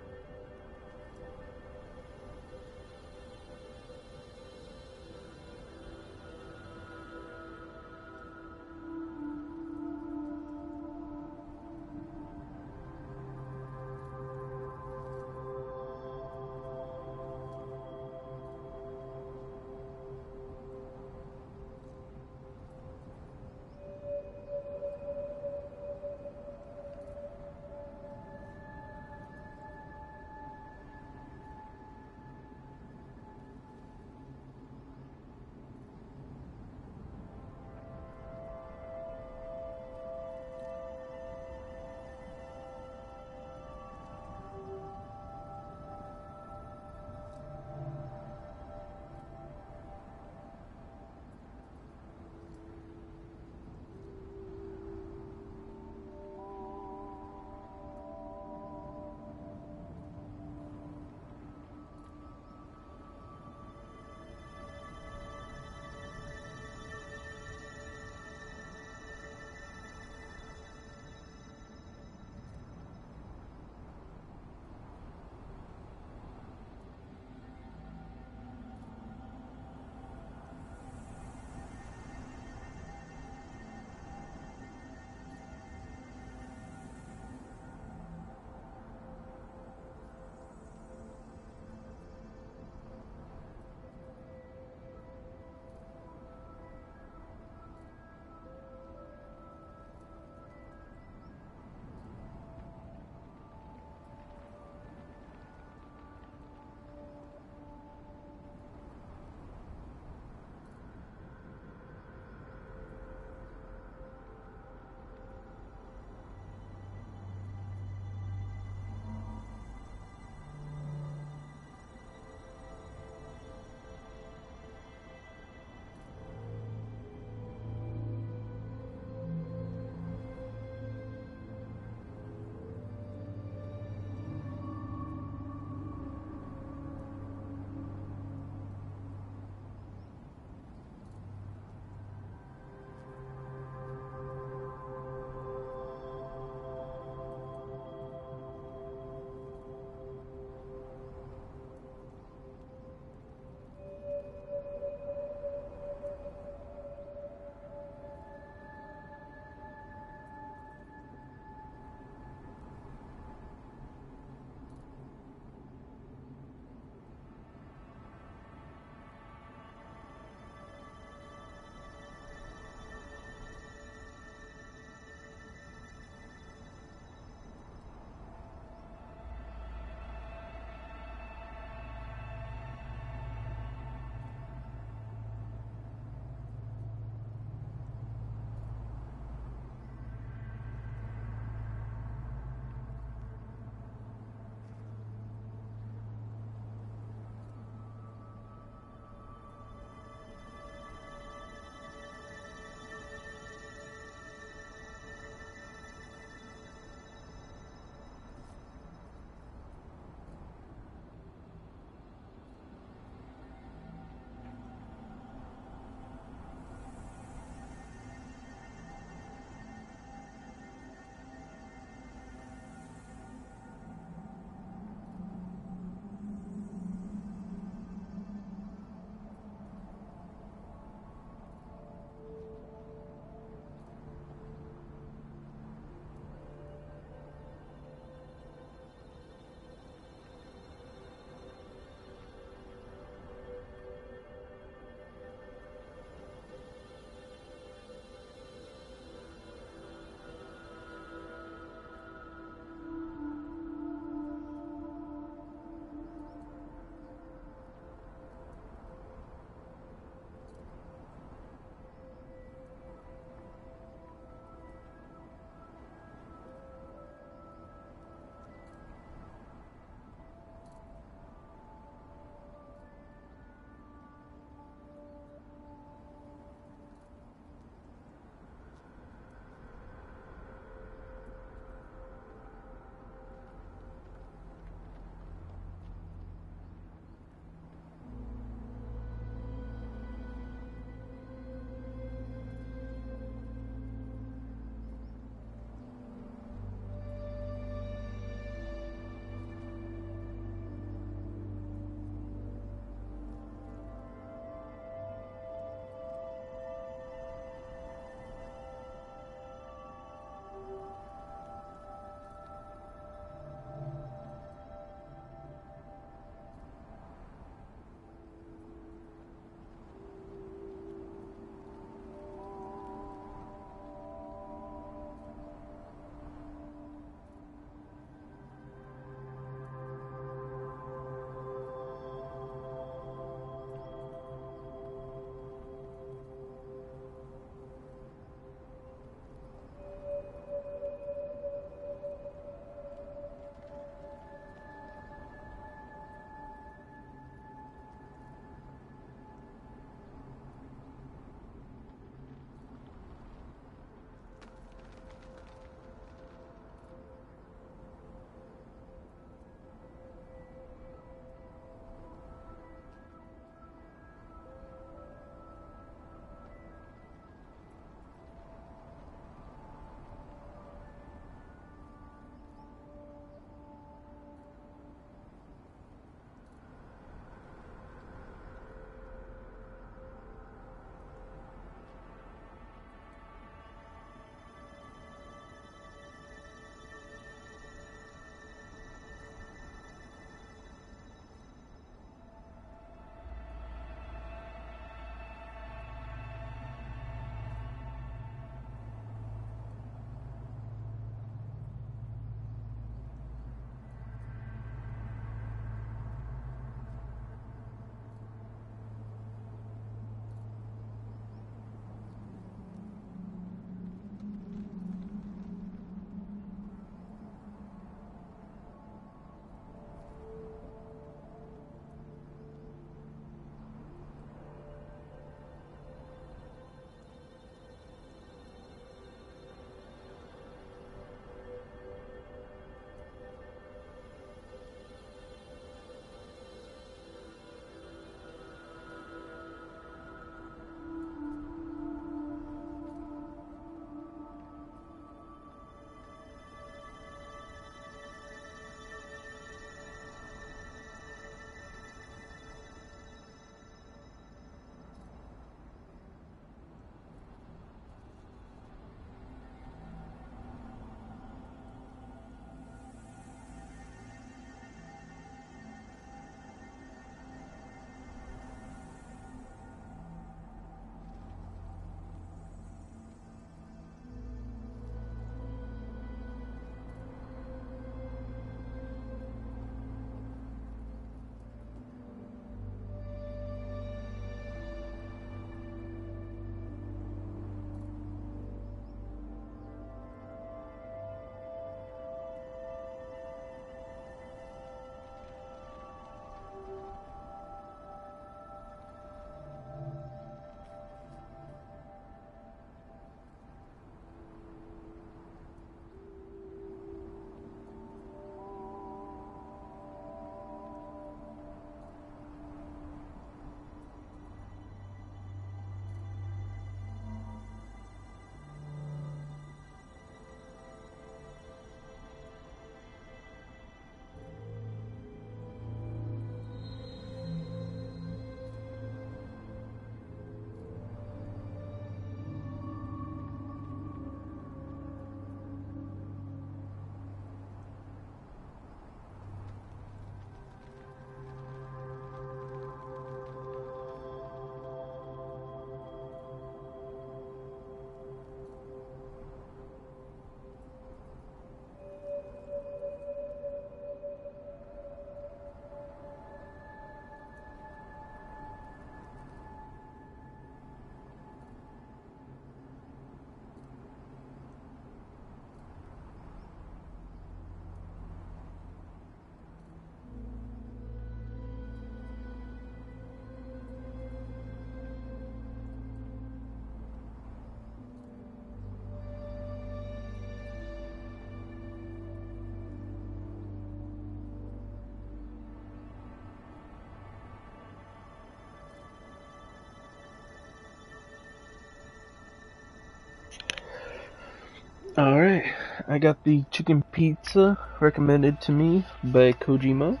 Alright, I got the chicken pizza recommended to me by Kojima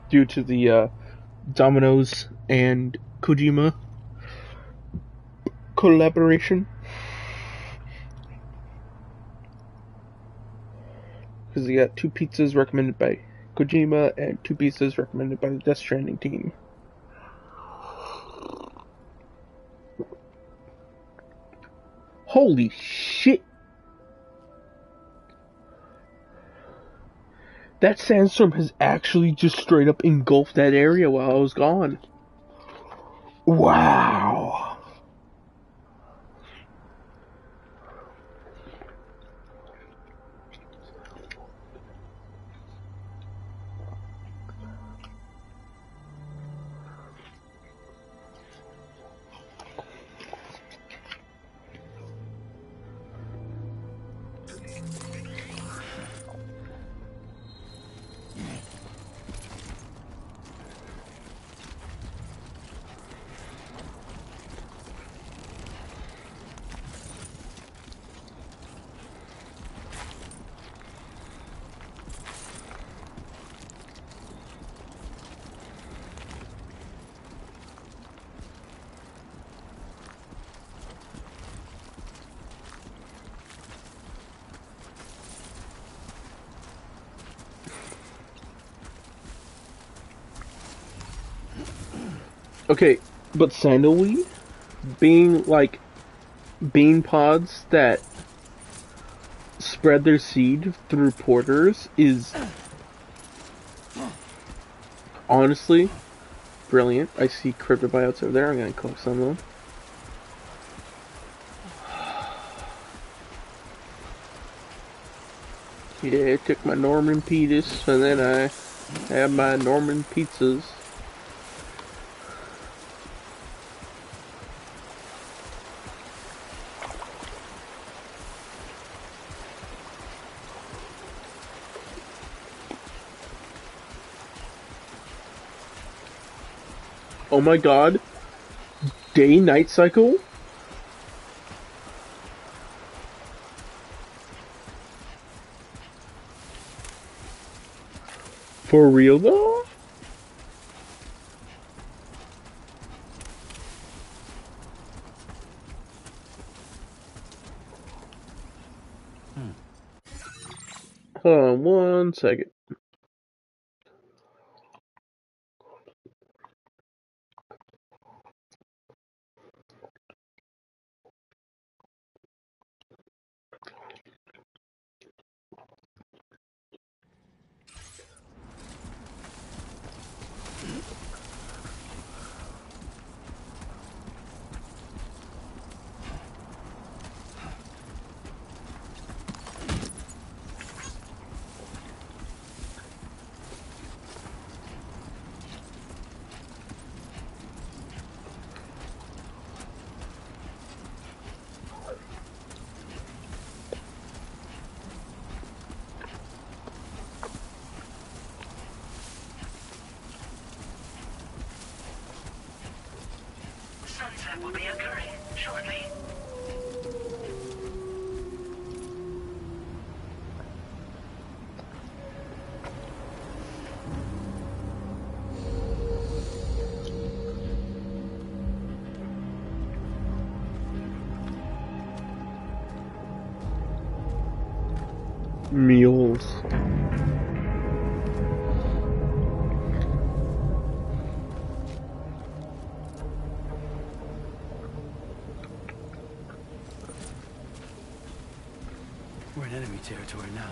due to the Domino's and Kojima collaboration. Because he got 2 pizzas recommended by Kojima and 2 pizzas recommended by the Death Stranding team. Holy shit! That sandstorm has actually just straight up engulfed that area while I was gone. Wow! Okay, but sandalweed being like bean pods that spread their seed through porters is honestly brilliant. I see cryptobiotes over there. I'm gonna collect some of them. Yeah, I took my Norman Peters and then I had my Norman pizzas. Oh my god. Day-night cycle? For real though? Hold on 1 second. Sunset will be occurring shortly. Meals. We're in enemy territory now.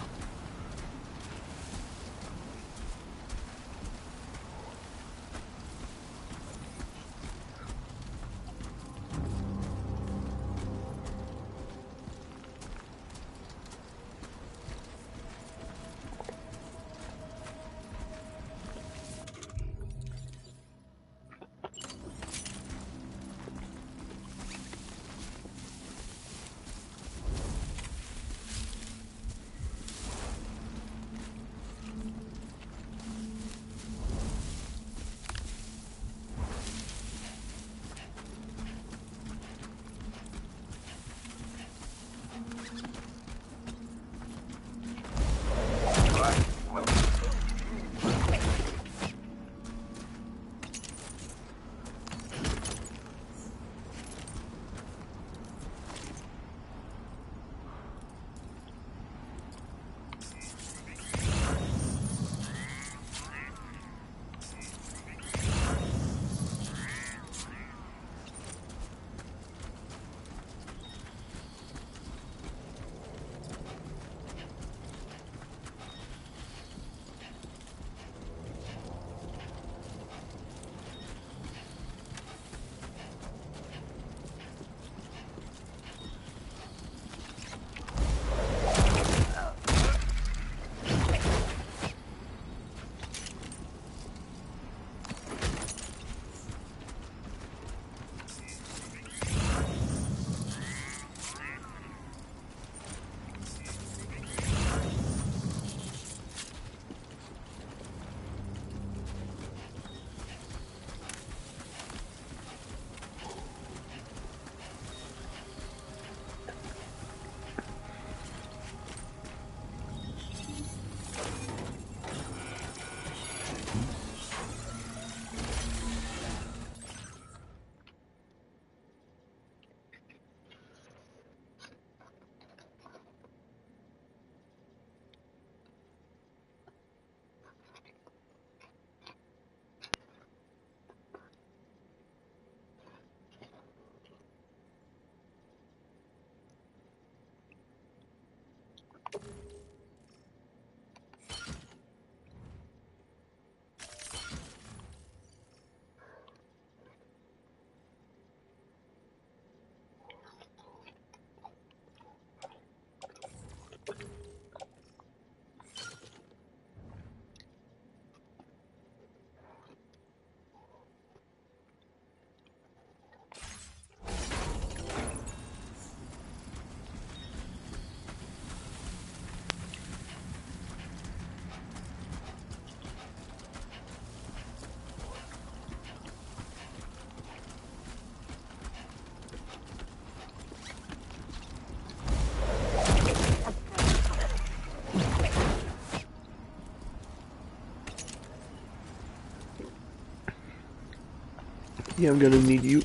Yeah, I'm gonna need you.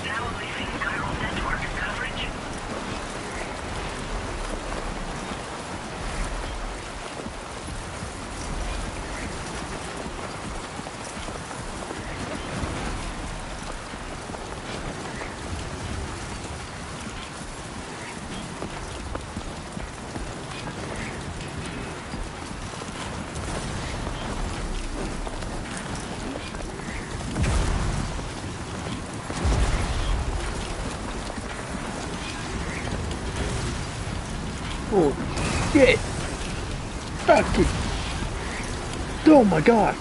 Now leaving chiral network coverage. Holy shit! Fucking. Oh my god!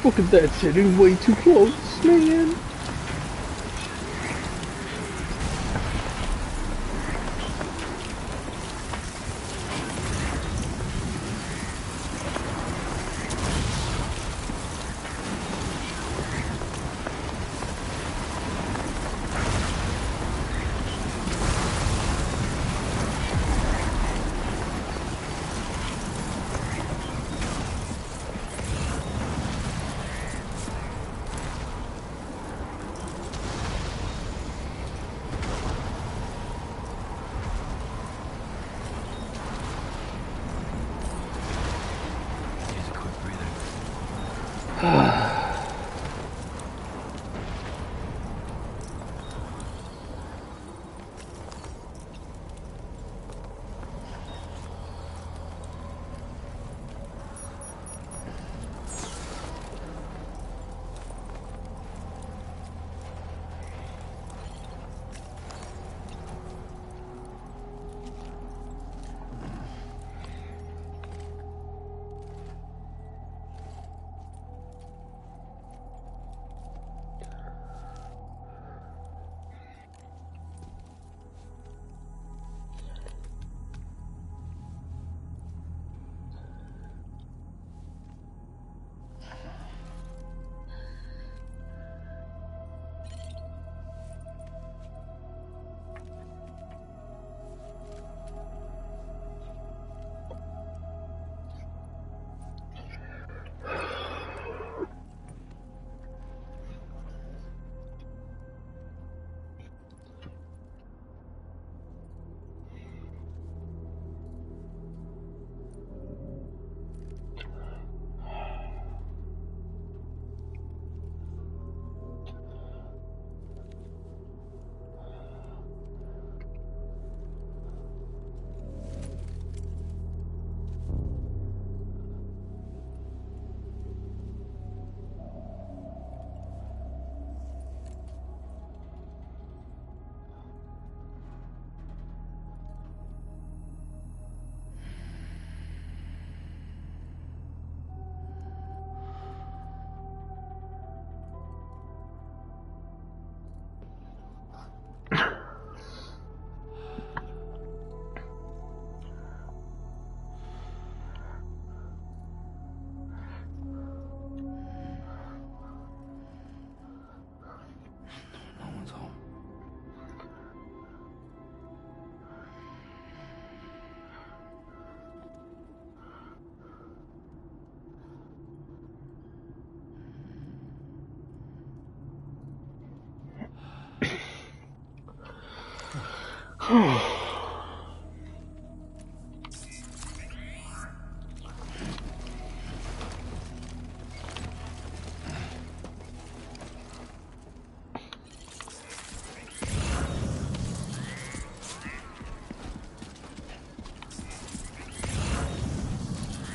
Look at that, sitting way too close, man!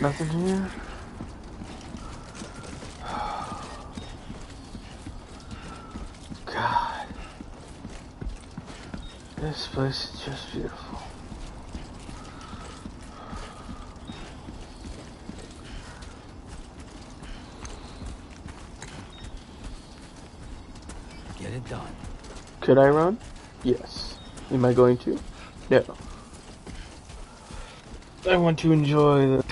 Nothing here. God. This place is just beautiful. Get it done. Could I run? Yes. Am I going to? No. I want to enjoy this.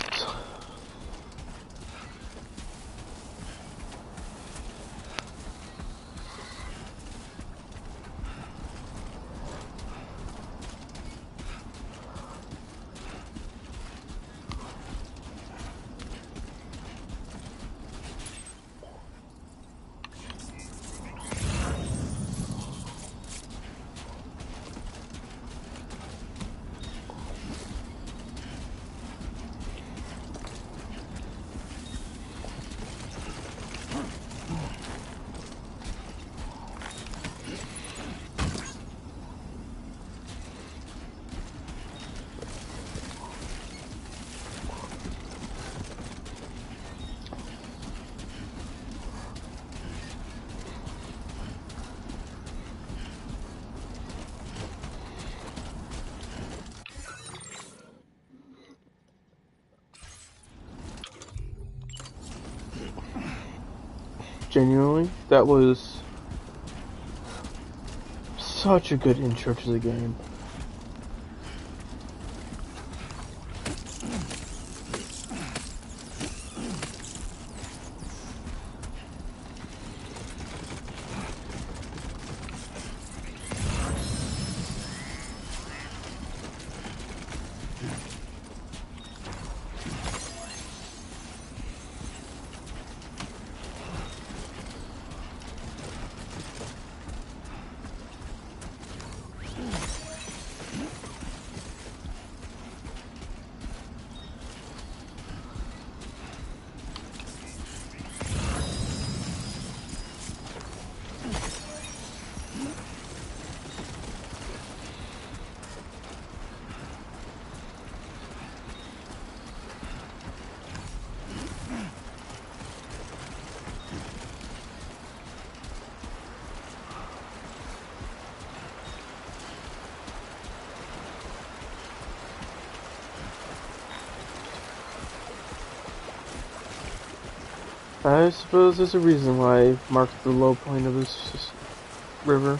Genuinely, that was such a good intro to the game. I suppose there's a reason why I marked the low point of this river.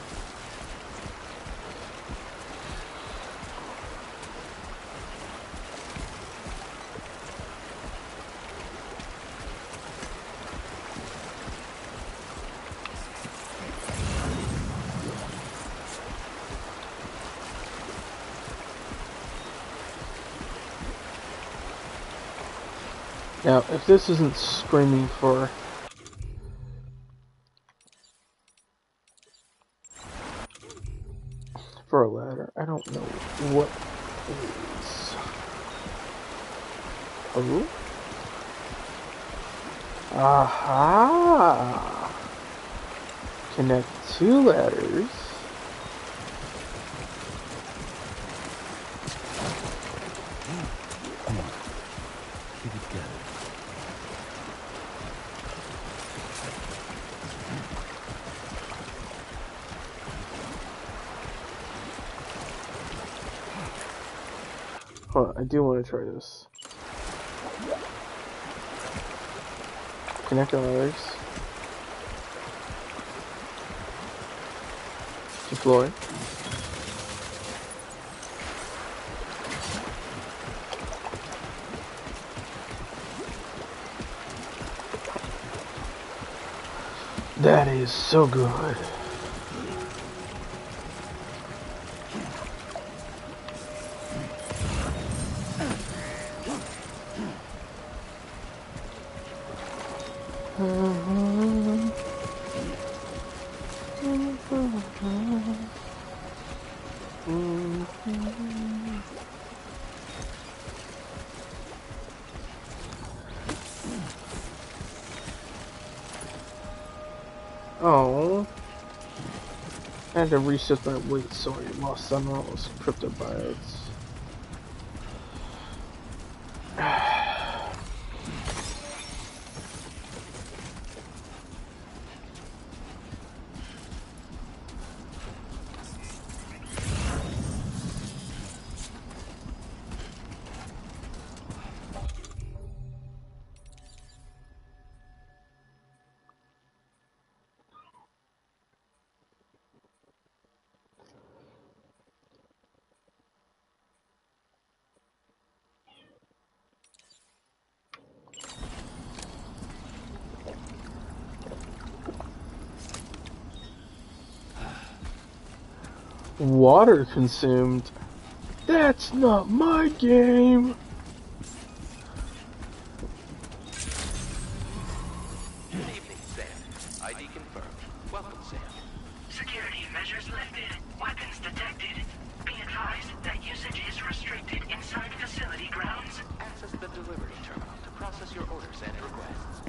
Now, if this isn't screaming for a ladder, I don't know what is. Oh? Aha! Connect two ladders. Come on. Keep it together. Hold on, I do want to try this. Connect the ladders. Deploy. That is so good. Oh, I had to reset that weight, so I lost some of those cryptobiotes. Water consumed? That's not my game! Good evening, Sam. ID confirmed. Welcome, Sam. Security measures lifted. Weapons detected. Be advised that usage is restricted inside facility grounds. Access the delivery terminal to process your orders and requests.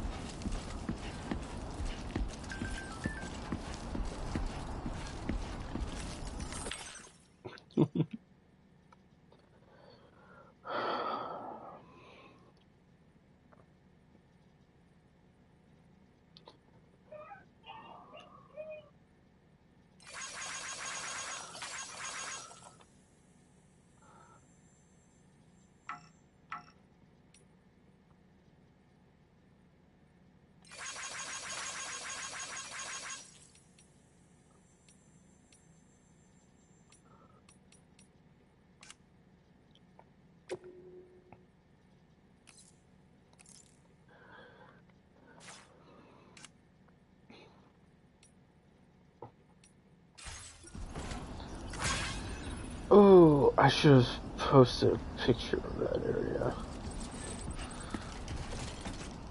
Oh, I should have posted a picture of that area.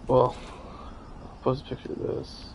Well, I'll post a picture of this.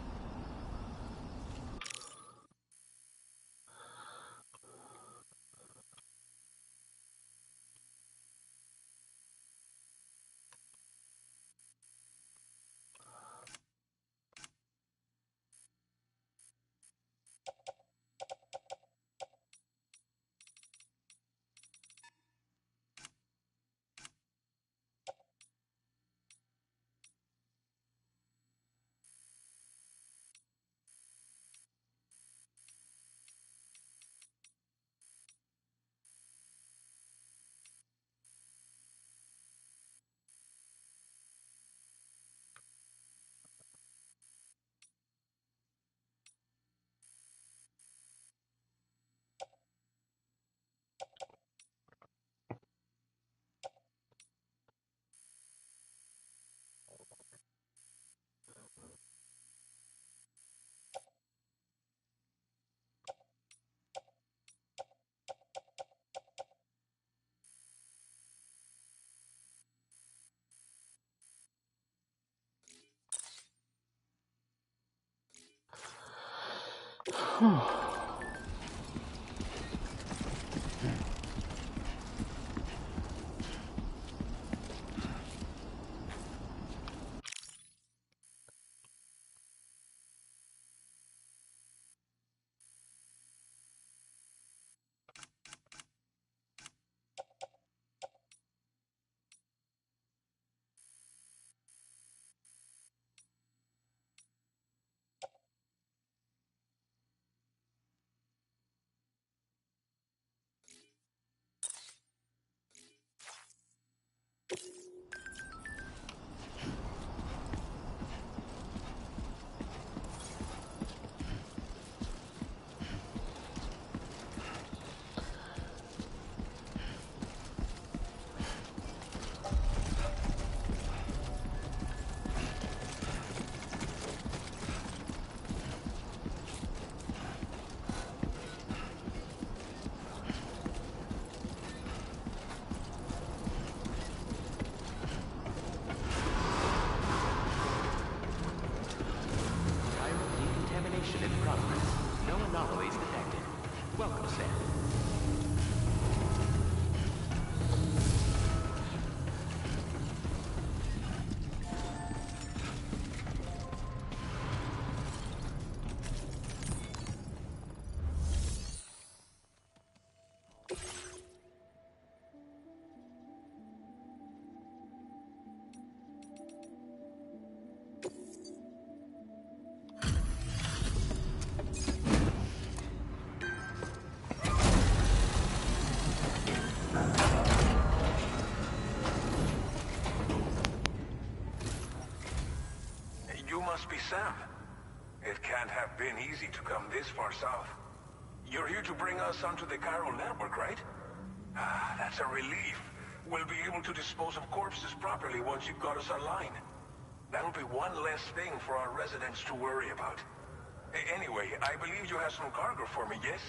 Welcome, Sam. You must be Sam. It can't have been easy to come this far south. You're here to bring us onto the chiral network, right? Ah, that's a relief. We'll be able to dispose of corpses properly once you've got us online. That'll be one less thing for our residents to worry about. Anyway, I believe you have some cargo for me, yes?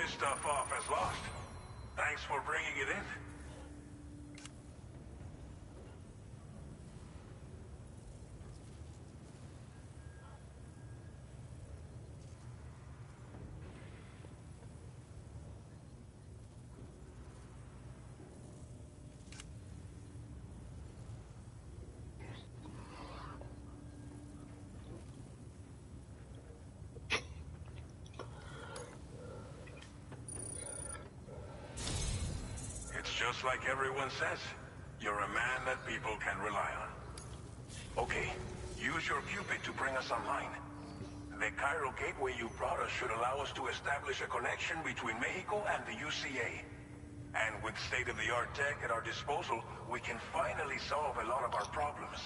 this stuff off as lost. Thanks for bringing it in. Just like everyone says, you're a man that people can rely on. Okay, use your Cupid to bring us online. The Cairo gateway you brought us should allow us to establish a connection between Mexico and the UCA. And with state-of-the-art tech at our disposal, we can finally solve a lot of our problems.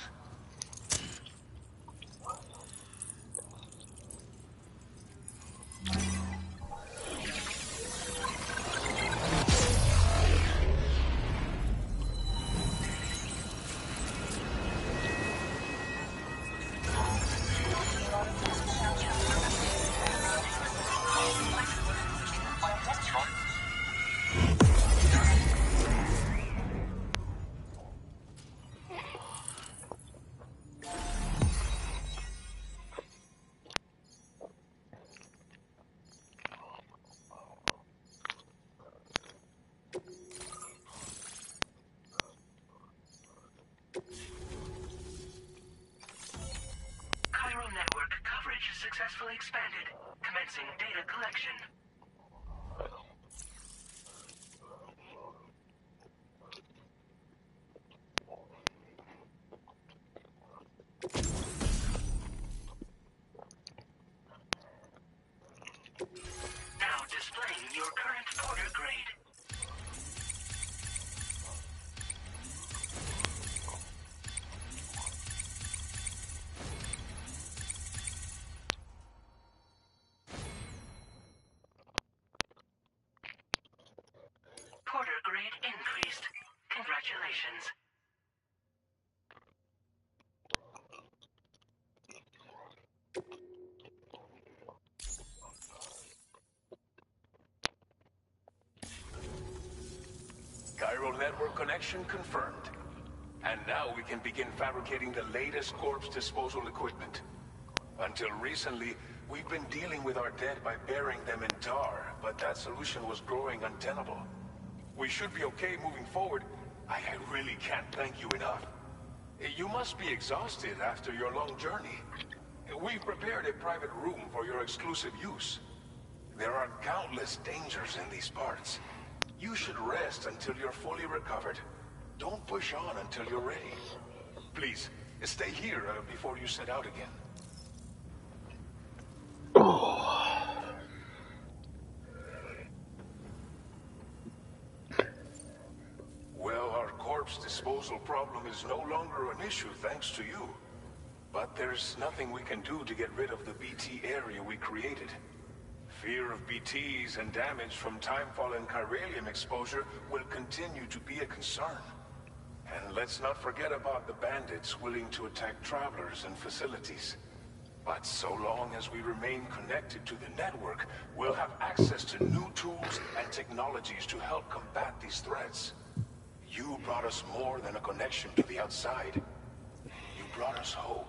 Successfully expanded. Commencing data collection. Now displaying your current order grade. Porter grade increased. Congratulations. Cairo network connection confirmed. And now we can begin fabricating the latest corpse disposal equipment. Until recently, we've been dealing with our dead by burying them in tar, but that solution was growing untenable. We should be okay moving forward. I really can't thank you enough. You must be exhausted after your long journey. We've prepared a private room for your exclusive use. There are countless dangers in these parts. You should rest until you're fully recovered. Don't push on until you're ready. Please, stay here before you set out again. Well, our corpse disposal problem is no longer an issue thanks to you. But there's nothing we can do to get rid of the BT area we created. Fear of BTs and damage from timefall and chiralium exposure will continue to be a concern. And let's not forget about the bandits willing to attack travelers and facilities. But so long as we remain connected to the network, we'll have access to new tools and technologies to help combat these threats. You brought us more than a connection to the outside. You brought us hope.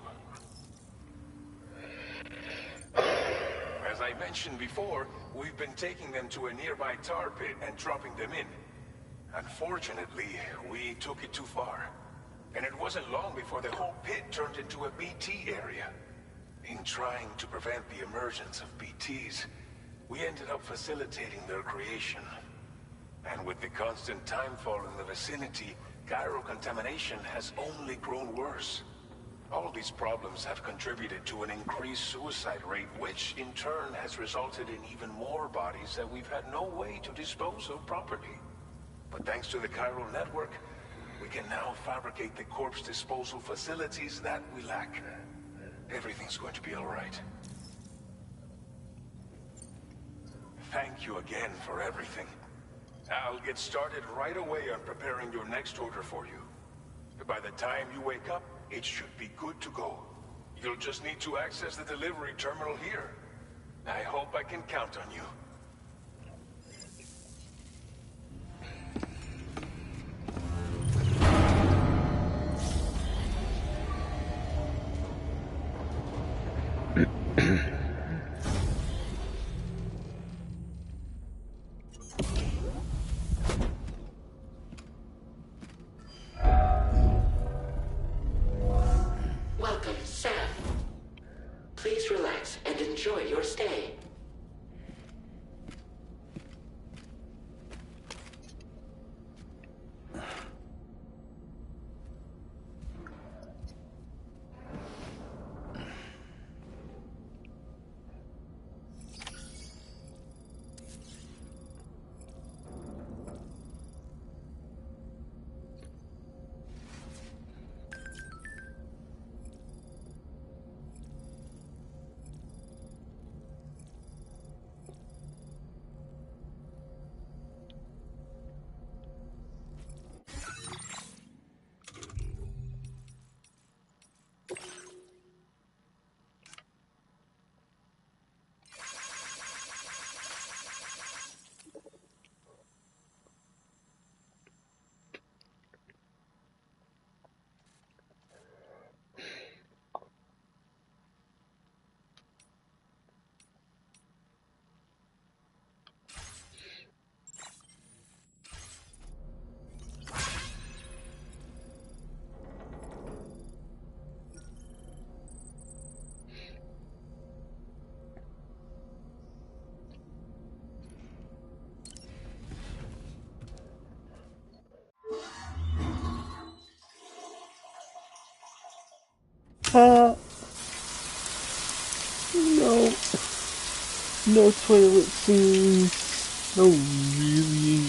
As I mentioned before, we've been taking them to a nearby tar pit and dropping them in. Unfortunately, we took it too far. And it wasn't long before the whole pit turned into a BT area. In trying to prevent the emergence of BTs, we ended up facilitating their creation. And with the constant timefall in the vicinity, Cairo contamination has only grown worse. All these problems have contributed to an increased suicide rate, which in turn has resulted in even more bodies that we've had no way to dispose of properly. But thanks to the Cairo network, we can now fabricate the corpse disposal facilities that we lack. Everything's going to be all right. Thank you again for everything. I'll get started right away on preparing your next order for you. By the time you wake up, it should be good to go. You'll just need to access the delivery terminal here. I hope I can count on you. your stay. No. No toilet scenes. No really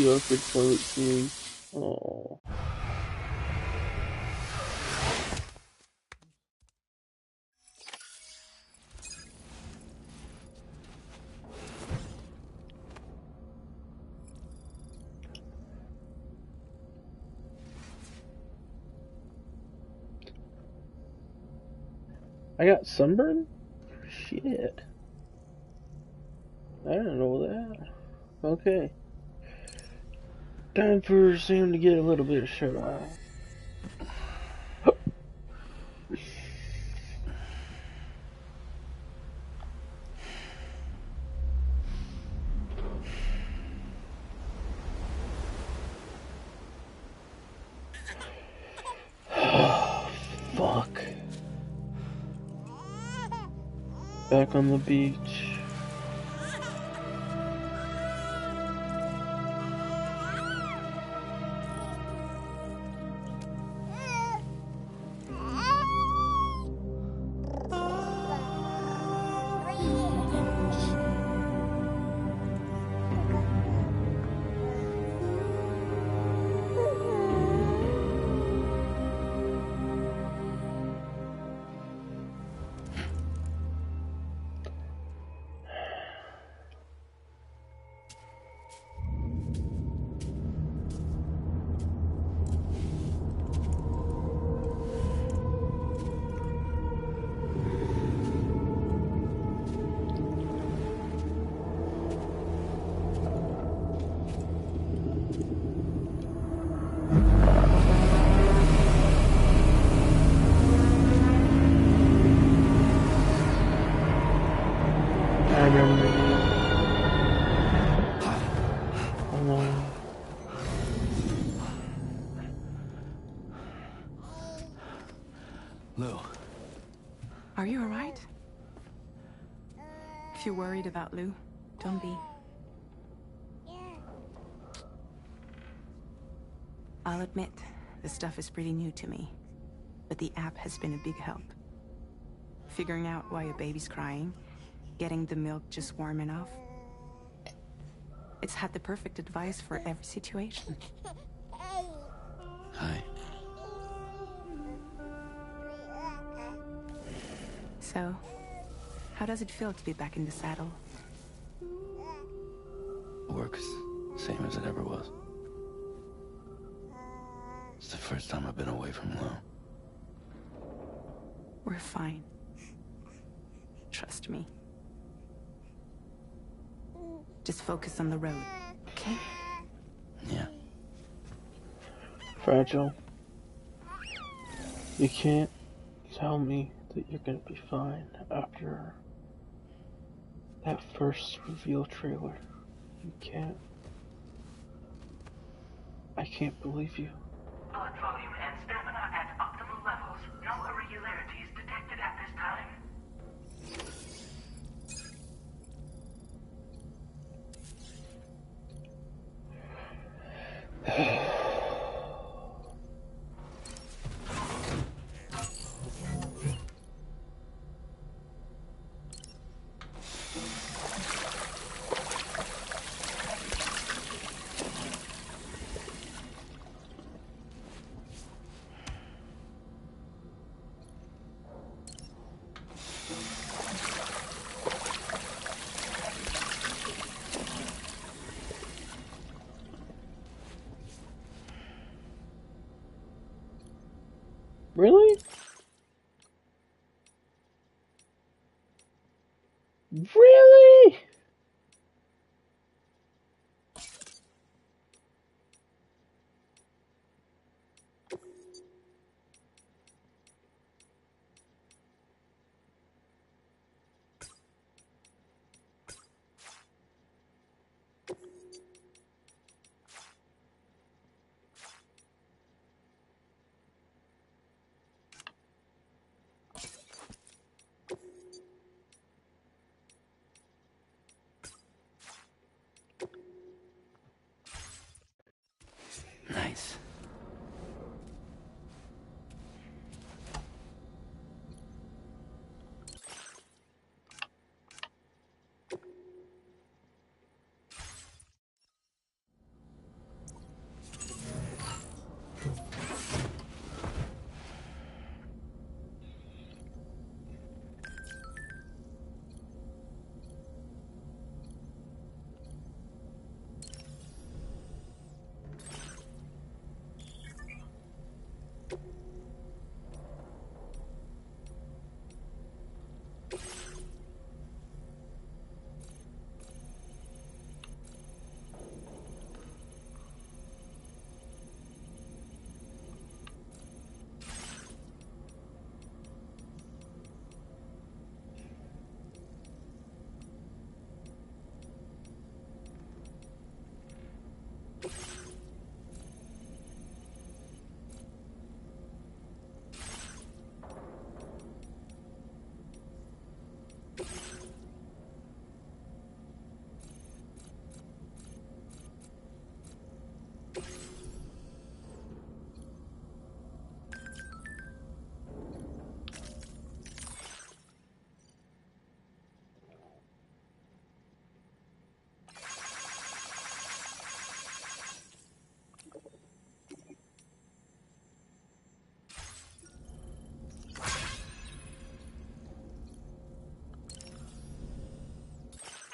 awkward toilet scenes. Oh. I got sunburn? Shit. I didn't know that. Okay. Time for Sam to get a little bit of shut eye. Fuck. Back on the beach. I remember. Oh no. Lou. Are you alright? If you're worried about Lou, don't be. I'll admit, this stuff is pretty new to me, but the app has been a big help. Figuring out why a baby's crying, getting the milk just warm enough. It's had the perfect advice for every situation. Hi. So, how does it feel to be back in the saddle? Works same as it ever was. It's the first time I've been away from Lou. We're fine. Trust me. Just focus on the road, okay? Yeah. Fragile. You can't tell me that you're gonna be fine after that first reveal trailer. You can't. I can't believe you. Blood volume and stamina at optimal levels. No irregularities detected at this time. Really? Really? Nice.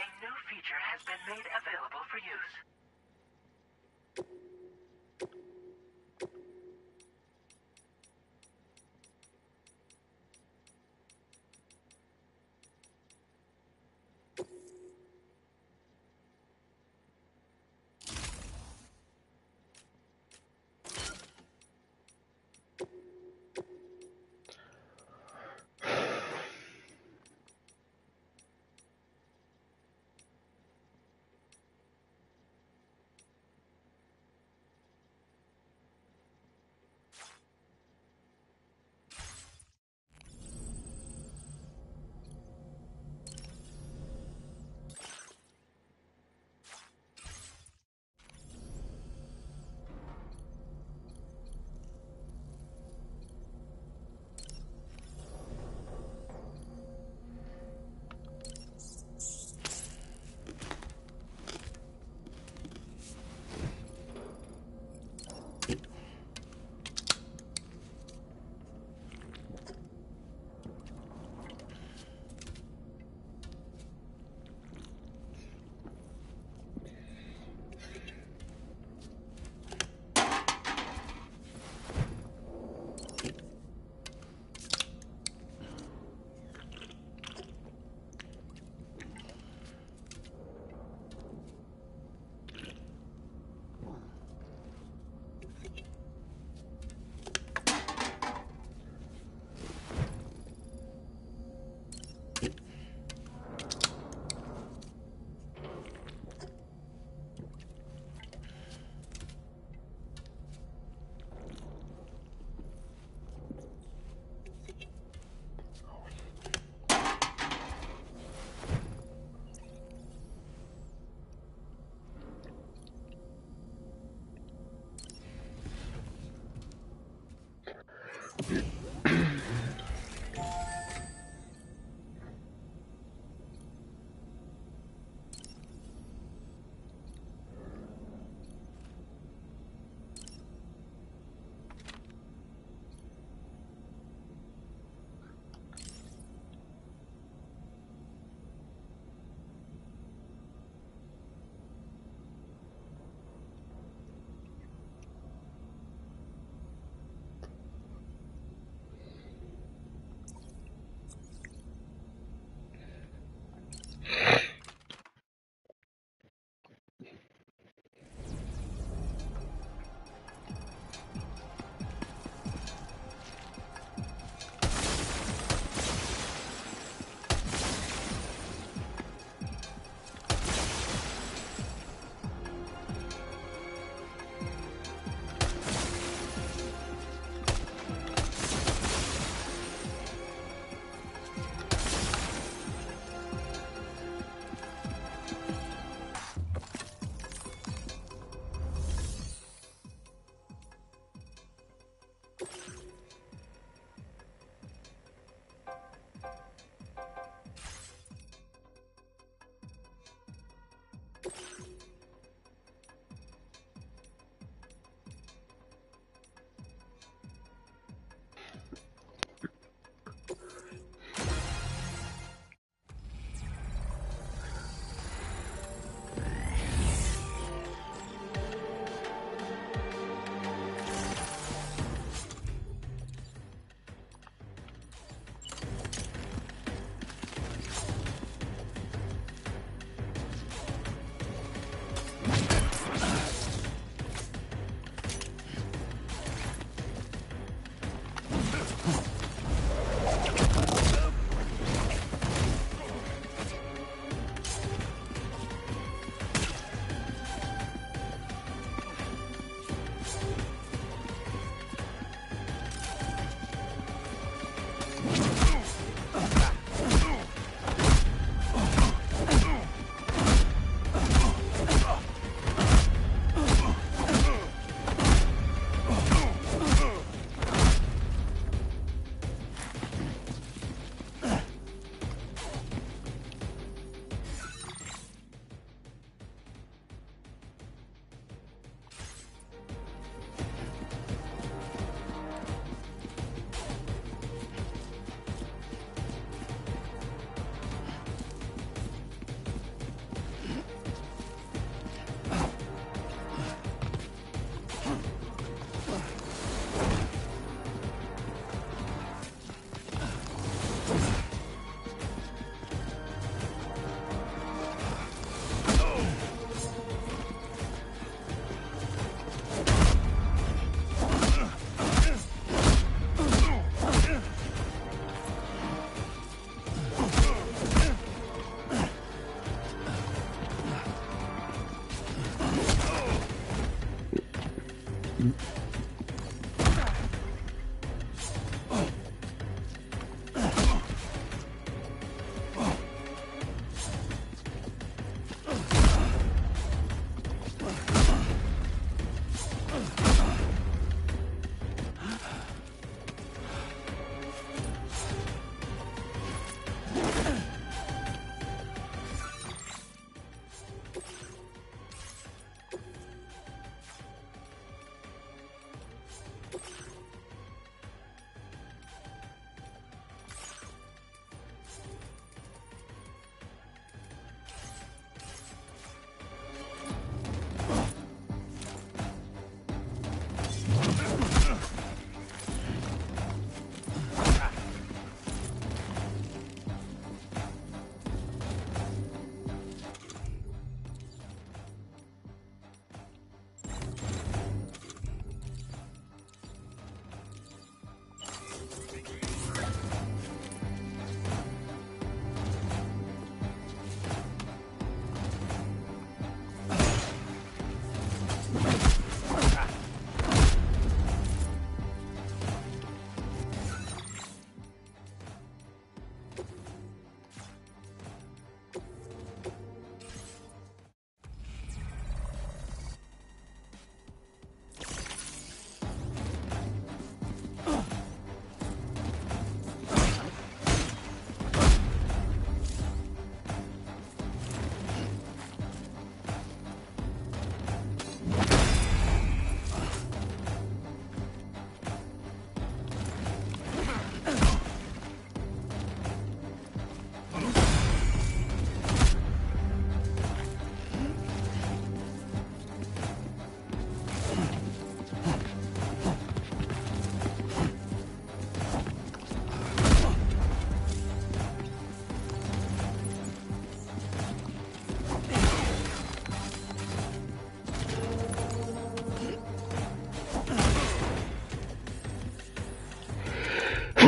A new feature has been made available for use.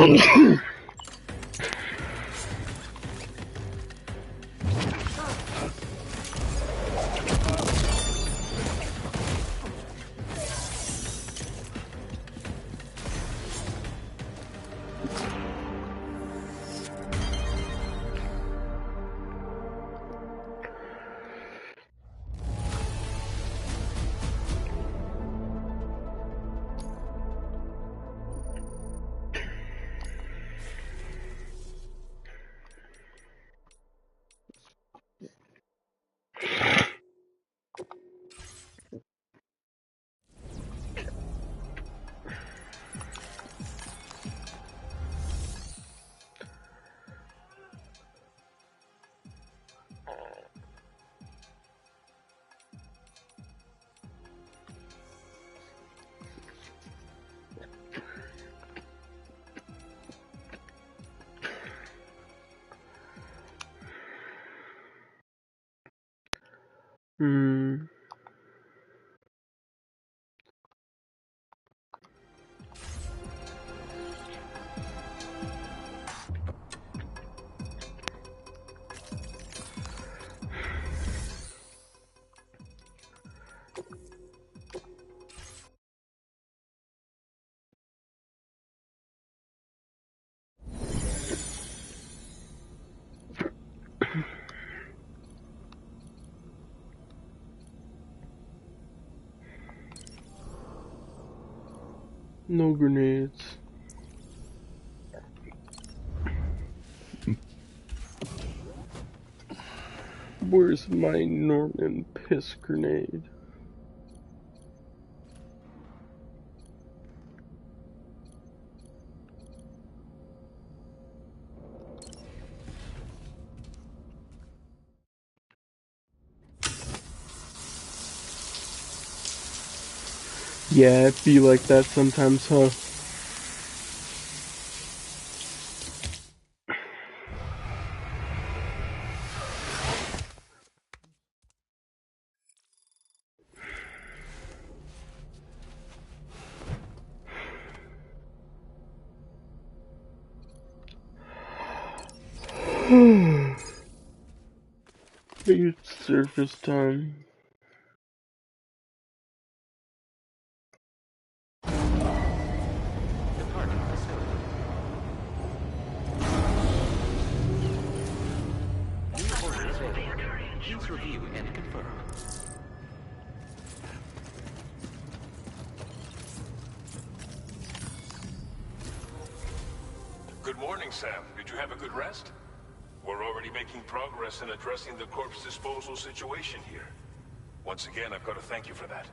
Hmm. No grenades. Where's my Norman piss grenade? Yeah, it be like that sometimes, huh? It's surface time. Please review and confirm. Good morning, Sam. Did you have a good rest? We're already making progress in addressing the corpse disposal situation here. Once again, I've got to thank you for that.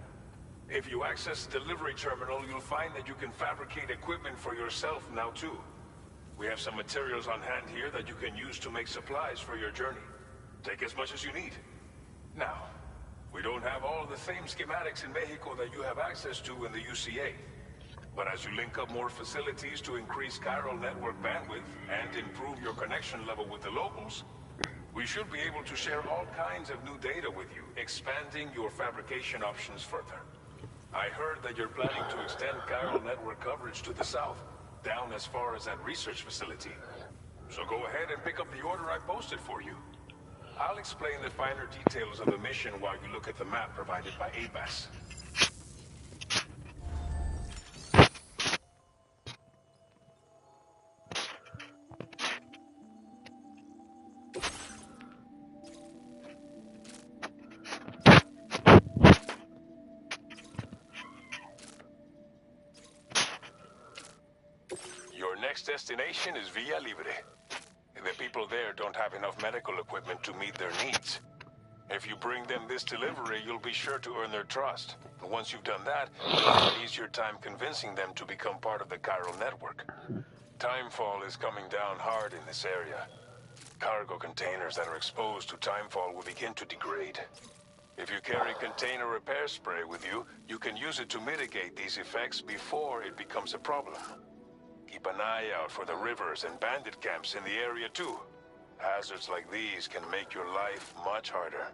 If you access the delivery terminal, you'll find that you can fabricate equipment for yourself now too. We have some materials on hand here that you can use to make supplies for your journey. Take as much as you need. Now, we don't have all the same schematics in Mexico that you have access to in the UCA. But as you link up more facilities to increase chiral network bandwidth and improve your connection level with the locals, we should be able to share all kinds of new data with you, expanding your fabrication options further. I heard that you're planning to extend chiral network coverage to the south, down as far as that research facility. So go ahead and pick up the order I posted for you. I'll explain the finer details of the mission while you look at the map provided by ABAS. Your next destination is Villa Libre. The people there don't have enough medical equipment to meet their needs. If you bring them this delivery, you'll be sure to earn their trust. And once you've done that, you'll have an easier time convincing them to become part of the chiral network. Timefall is coming down hard in this area. Cargo containers that are exposed to timefall will begin to degrade. If you carry container repair spray with you, you can use it to mitigate these effects before it becomes a problem. Keep an eye out for the rivers and bandit camps in the area too. Hazards like these can make your life much harder.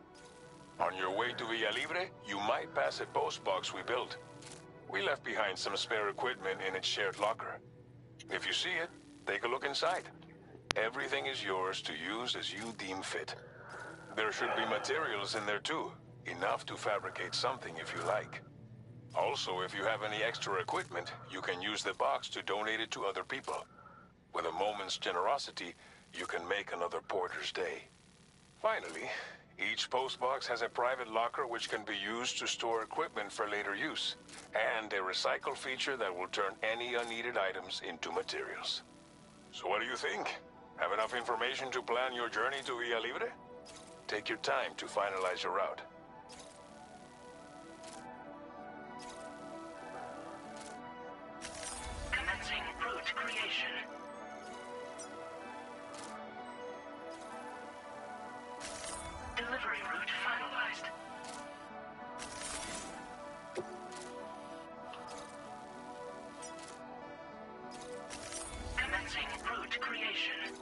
On your way to Villa Libre, you might pass a post box we built. We left behind some spare equipment in its shared locker. If you see it, Take a look inside. Everything is yours to use as you deem fit. There should be materials in there too, enough to fabricate something if you like. Also, if you have any extra equipment, you can use the box to donate it to other people. With a moment's generosity, you can make another porter's day. Finally, each postbox has a private locker which can be used to store equipment for later use, and a recycle feature that will turn any unneeded items into materials. So what do you think? Have enough information to plan your journey to Villa Libre? Take your time to finalize your route. Commencing route creation. Delivery route finalized. Commencing route creation.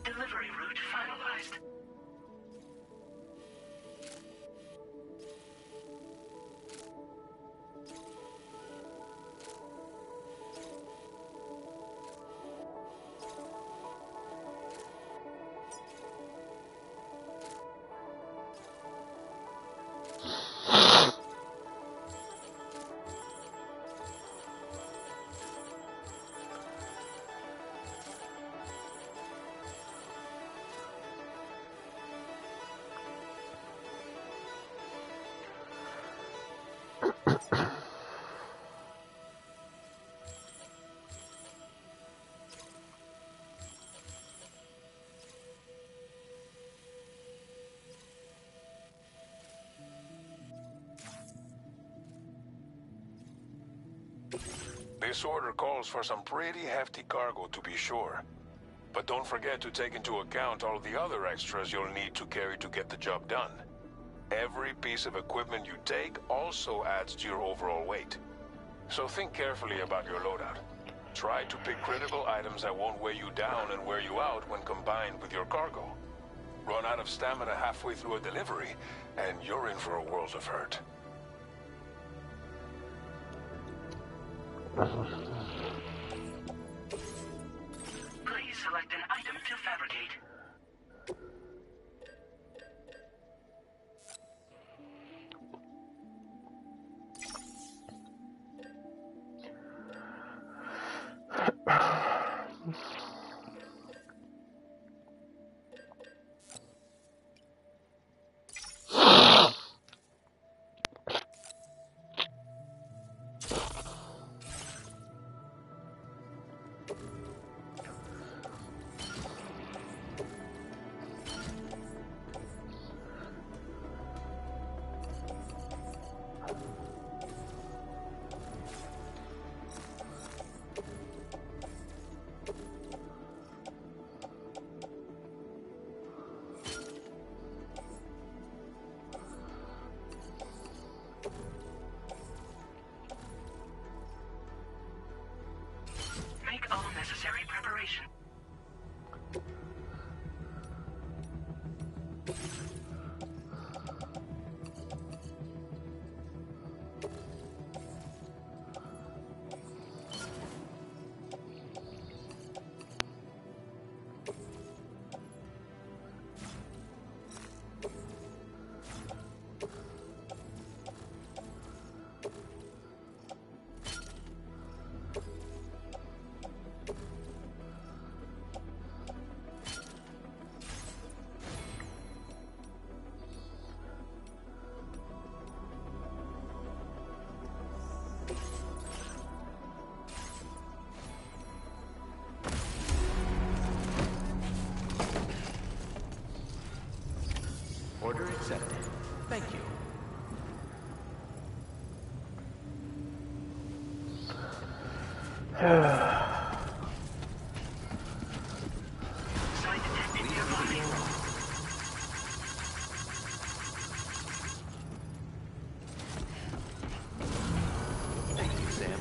Delivery route finalized. This order calls for some pretty hefty cargo to be sure. But don't forget to take into account all the other extras you'll need to carry to get the job done. Every piece of equipment you take also adds to your overall weight. So think carefully about your loadout. Try to pick critical items that won't weigh you down and wear you out when combined with your cargo. Run out of stamina halfway through a delivery, and you're in for a world of hurt. Please select an item to fabricate. Make all necessary preparation. Order accepted. Thank you. Site detected nearby. Thank you, Sam.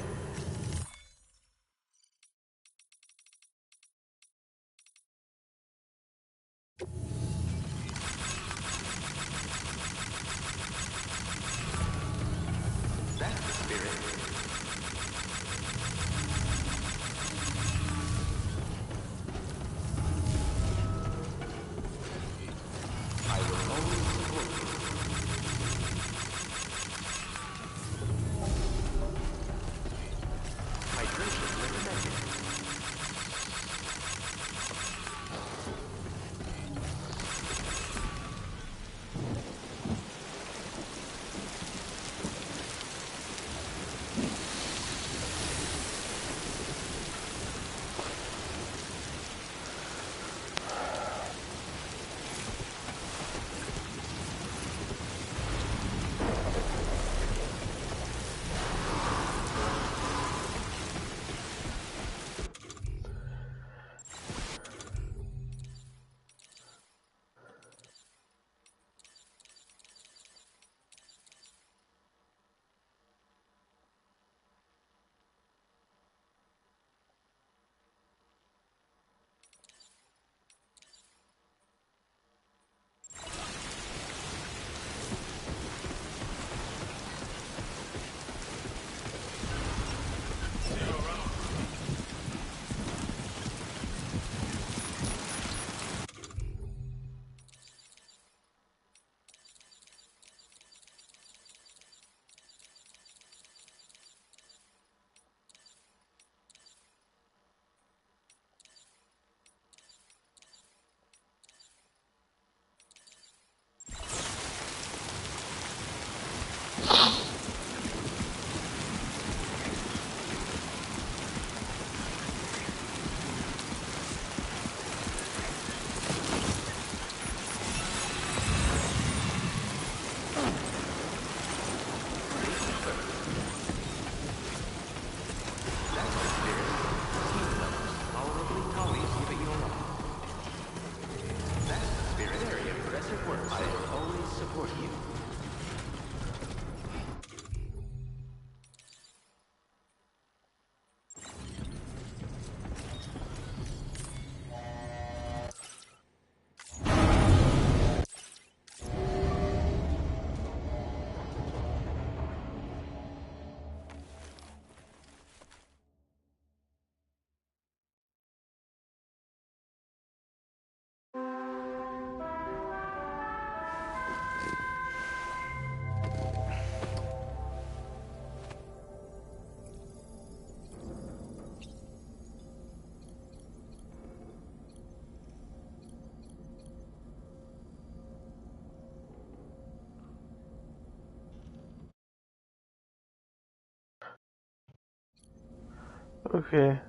Okay.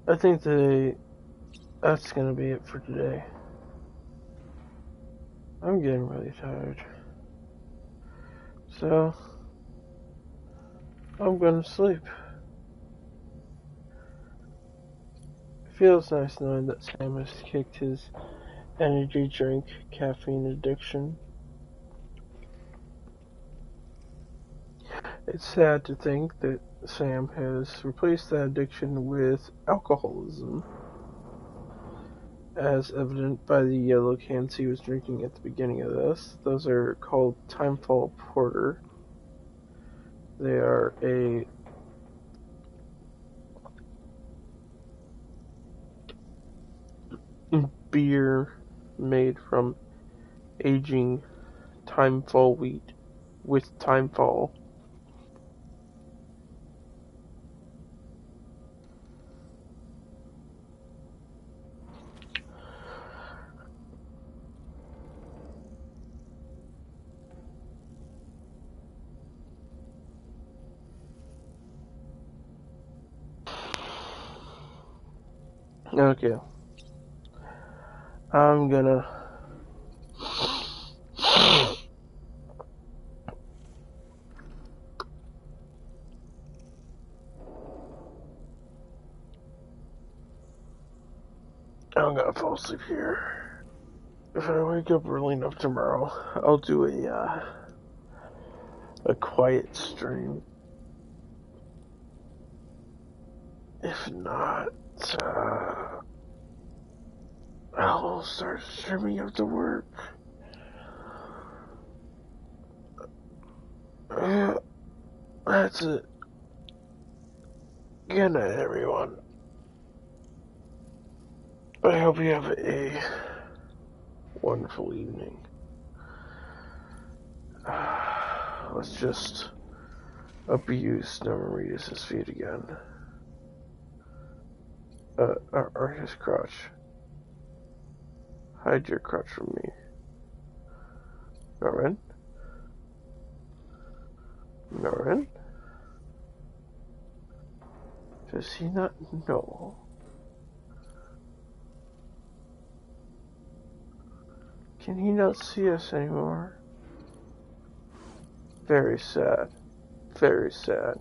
I think that's gonna be it for today. I'm getting really tired. So, I'm gonna sleep. It feels nice knowing that Sam has kicked his energy drink caffeine addiction. It's sad to think that Sam has replaced that addiction with alcoholism, as evident by the yellow cans he was drinking at the beginning of this. Those are called Timefall Porter. They are a beer made from aging Timefall wheat with Timefall. Okay. I'm gonna fall asleep here. If I wake up early enough tomorrow, I'll do a quiet stream. If not, I'll start streaming after work. That's it. Good night, everyone. I hope you have a wonderful evening. Let's just abuse Namaritas' feet again. Or his crotch. Hide your crotch from me. Norman? Norman? Does he not know? Can he not see us anymore? Very sad. Very sad.